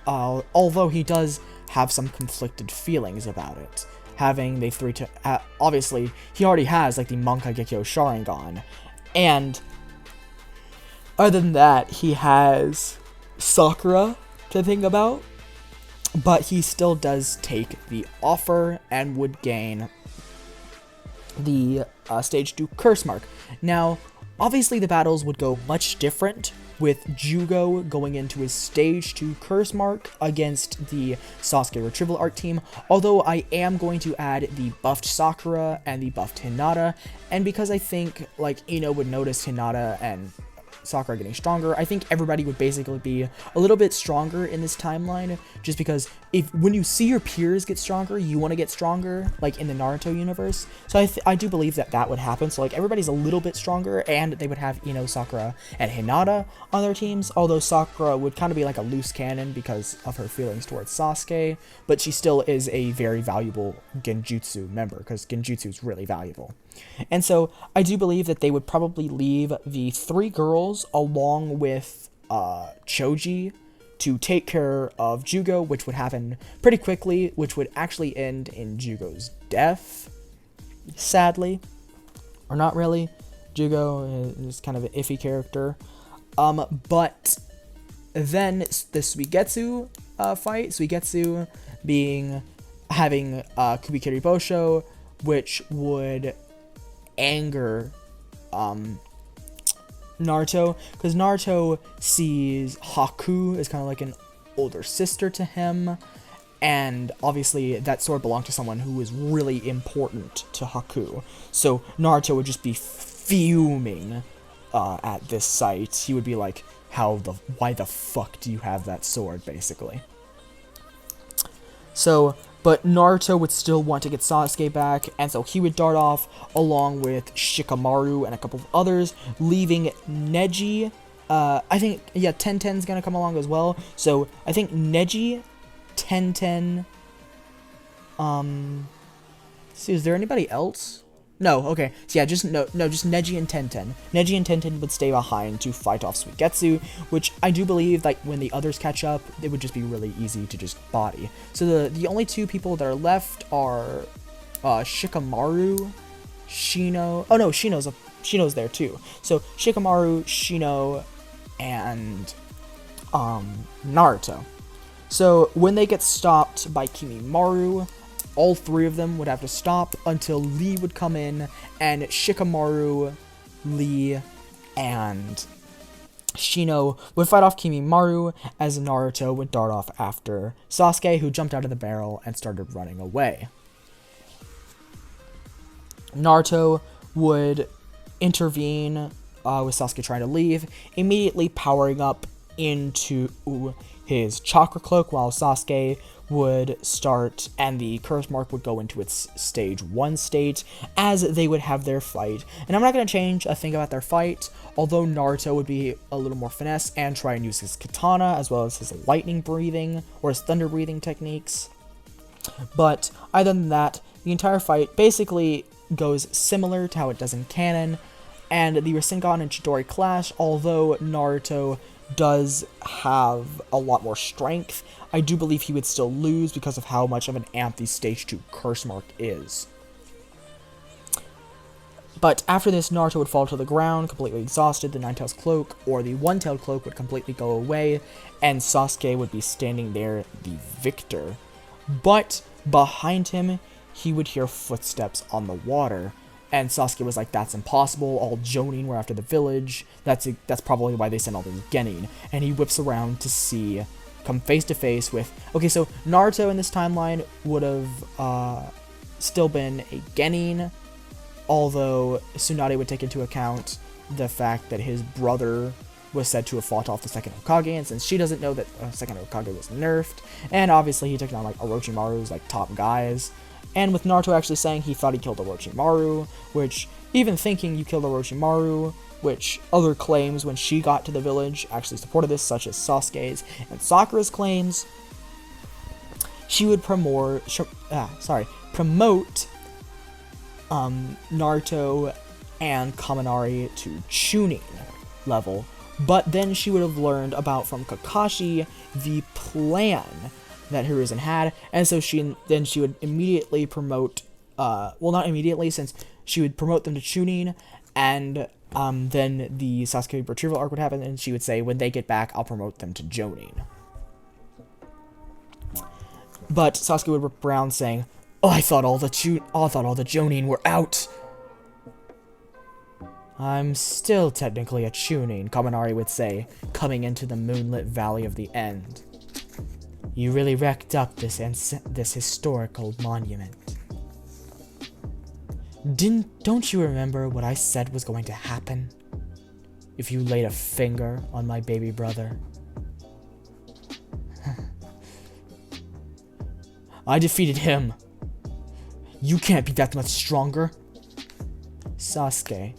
although he does have some conflicted feelings about it. Having the 3 to obviously he already has like the Mankagekyo Sharingan, and other than that he has Sakura to think about, but he still does take the offer and would gain the stage 2 curse mark. Now obviously the battles would go much different, with Jugo going into his stage 2 curse mark against the Sasuke retrieval arc team, although I am going to add the buffed Sakura and the buffed Hinata, and because I think, like, Ino would notice Hinata and Sakura getting stronger, I think everybody would basically be a little bit stronger in this timeline, just because when you see your peers get stronger, you want to get stronger, like in the Naruto universe. So I do believe that would happen. So like everybody's a little bit stronger, and they would have Ino, Sakura, and Hinata on their teams, although Sakura would kind of be like a loose cannon because of her feelings towards Sasuke, but she still is a very valuable Genjutsu member, because Genjutsu is really valuable. And so I do believe that they would probably leave the 3 girls along with Choji to take care of Jugo, which would happen pretty quickly, which would actually end in Jugo's death, sadly. or not really. Jugo is kind of an iffy character. But then the Suigetsu fight, Suigetsu having Kubikiri Bosho, which would anger Naruto, because Naruto sees Haku as kind of like an older sister to him, and obviously that sword belonged to someone who was really important to Haku. So Naruto would just be fuming at this sight. He would be like, why the fuck do you have that sword, basically. So, but Naruto would still want to get Sasuke back, and so he would dart off along with Shikamaru and a couple of others, leaving Neji. I think, yeah, Tenten's gonna come along as well. So I think Neji, Tenten, see, is there anybody else? No, okay. So yeah, just Neji and Tenten. Neji and Tenten would stay behind to fight off Suigetsu, which I do believe, like, when the others catch up, it would just be really easy to just body. So the only two people that are left are Shikamaru, Shino. Oh no, Shino's there too. So Shikamaru, Shino, and Naruto. So when they get stopped by Kimimaro, all three of them would have to stop until Lee would come in, and Shikamaru, Lee, and Shino would fight off Kimimaro as Naruto would dart off after Sasuke, who jumped out of the barrel and started running away. Naruto would intervene with Sasuke trying to leave, immediately powering up into his chakra cloak while Sasuke would start, and the curse mark would go into its stage 1 state as they would have their fight. And I'm not going to change a thing about their fight, although Naruto would be a little more finesse and try and use his katana as well as his lightning breathing or his thunder breathing techniques. But other than that, the entire fight basically goes similar to how it does in canon, and the Rasengan and Chidori clash, although Naruto does have a lot more strength. I do believe he would still lose because of how much of an amp the stage 2 curse mark is. But after this, Naruto would fall to the ground, completely exhausted. The Nine-Tails Cloak, or the One-Tailed Cloak, would completely go away, and Sasuke would be standing there, the victor. But behind him, he would hear footsteps on the water, and Sasuke was like, that's impossible, all Jonin were after the village, that's probably why they sent all those Genin. And he whips around to come face to face with, okay, so Naruto in this timeline would have still been a Genin, although Tsunade would take into account the fact that his brother was said to have fought off the second Hokage, and since she doesn't know that second Hokage was nerfed, and obviously he took down like Orochimaru's like top guys, and with Naruto actually saying he thought he killed Orochimaru, which, even thinking you killed Orochimaru, which other claims when she got to the village actually supported this, such as Sasuke's and Sakura's claims, she would promote Naruto and Kaminari to Chunin level, but then she would have learned about from Kakashi the plan that Hiruzen had, and so she would immediately promote, well, not immediately, since she would promote them to Chunin, and then the Sasuke retrieval arc would happen, and she would say, when they get back, I'll promote them to Jonin. But Sasuke would rip around saying, oh, I thought all the Jonin were out. I'm still technically a Chunin, Kaminari would say, coming into the moonlit valley of the end. You really wrecked up this historical monument. Don't you remember what I said was going to happen if you laid a finger on my baby brother? I defeated him. You can't be that much stronger. Sasuke,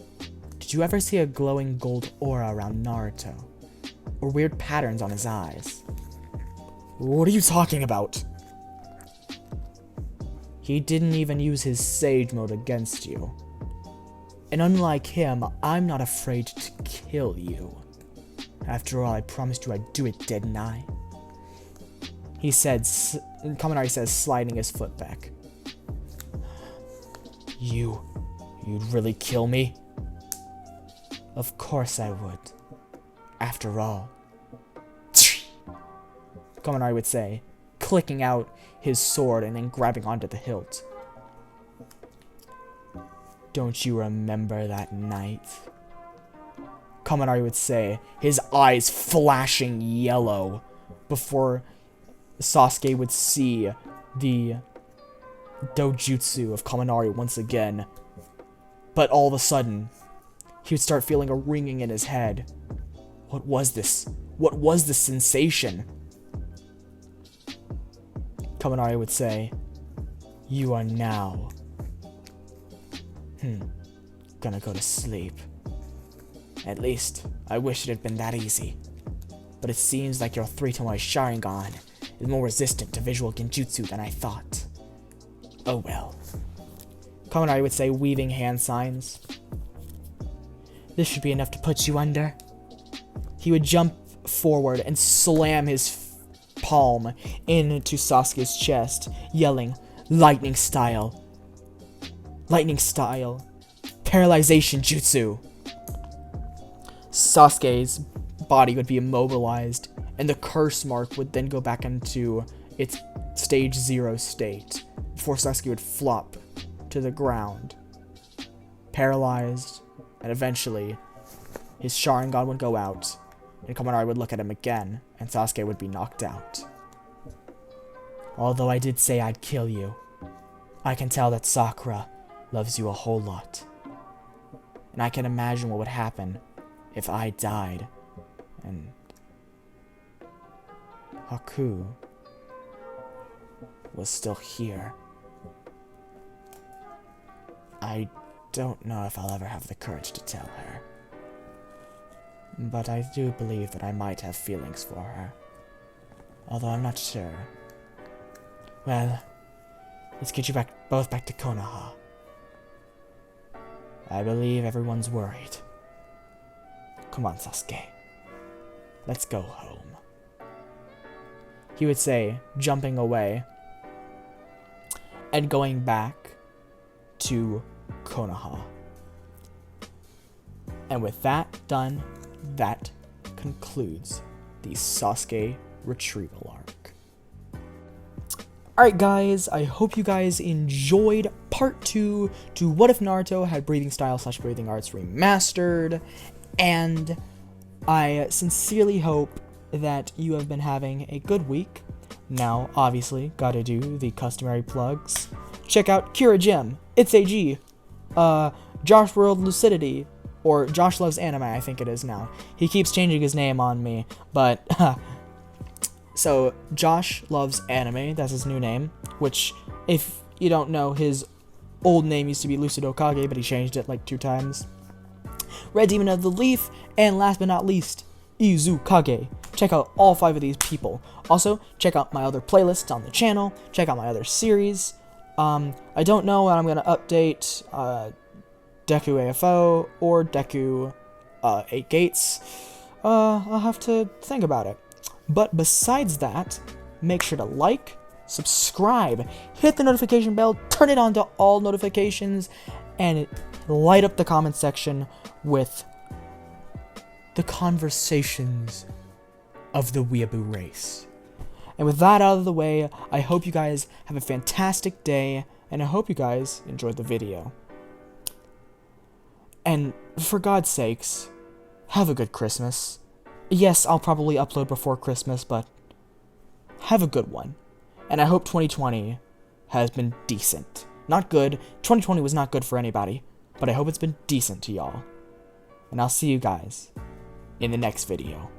did you ever see a glowing gold aura around Naruto? Or weird patterns on his eyes? What are you talking about? He didn't even use his Sage Mode against you. And unlike him, I'm not afraid to kill you. After all, I promised you I'd do it, didn't I? He said, Kaminari says, sliding his foot back. You You'd really kill me? Of course I would. After all. Kaminari would say, clicking out his sword and then grabbing onto the hilt. Don't you remember that night? Kaminari would say, his eyes flashing yellow before Sasuke would see the dojutsu of Kaminari once again. But all of a sudden, he would start feeling a ringing in his head. What was this? What was this sensation? Kaminari would say, you are now gonna go to sleep. At least, I wish it had been that easy. But it seems like your 3-to-1 Sharingan is more resistant to visual genjutsu than I thought. Oh well. Kaminari would say, weaving hand signs. This should be enough to put you under. He would jump forward and slam his palm into Sasuke's chest, yelling, lightning style. Lightning style. Paralyzation jutsu. Sasuke's body would be immobilized, and the curse mark would then go back into its stage 0 state, before Sasuke would flop to the ground, paralyzed, and eventually his Sharingan would go out, and Kaminari would look at him again, and Sasuke would be knocked out. Although I did say I'd kill you, I can tell that Sakura loves you a whole lot. And I can imagine what would happen if I died, and Haku was still here. I don't know if I'll ever have the courage to tell her, but I do believe that I might have feelings for her, although I'm not sure. Well, let's get you both back to Konoha. I believe everyone's worried. Come on, Sasuke. Let's go home. He would say, jumping away and going back to Konoha. And with that done, that concludes the Sasuke retrieval arc. Alright guys, I hope you guys enjoyed part 2 to What If Naruto Had Breathing Style / Breathing Arts Remastered, and I sincerely hope that you have been having a good week. Now, obviously, gotta do the customary plugs. Check out Kira Gym, It's AG, Josh World Lucidity, or Josh Loves Anime, I think it is now. He keeps changing his name on me, but so, Josh Loves Anime, that's his new name, which, if you don't know, his old name used to be Lucid Hokage, but he changed it like 2 times. Red Demon of the Leaf, and last but not least, Izukage. Check out all 5 of these people. Also, check out my other playlists on the channel, check out my other series. I don't know when I'm going to update Deku AFO or Deku 8 Gates. I'll have to think about it. But besides that, make sure to like, subscribe, hit the notification bell, turn it on to all notifications, and light up the comment section with the conversations of the weeaboo race. And with that out of the way, I hope you guys have a fantastic day, and I hope you guys enjoyed the video. And for God's sakes, have a good Christmas. Yes, I'll probably upload before Christmas, but have a good one. And I hope 2020 has been decent. Not good. 2020 was not good for anybody, but I hope it's been decent to y'all. And I'll see you guys in the next video.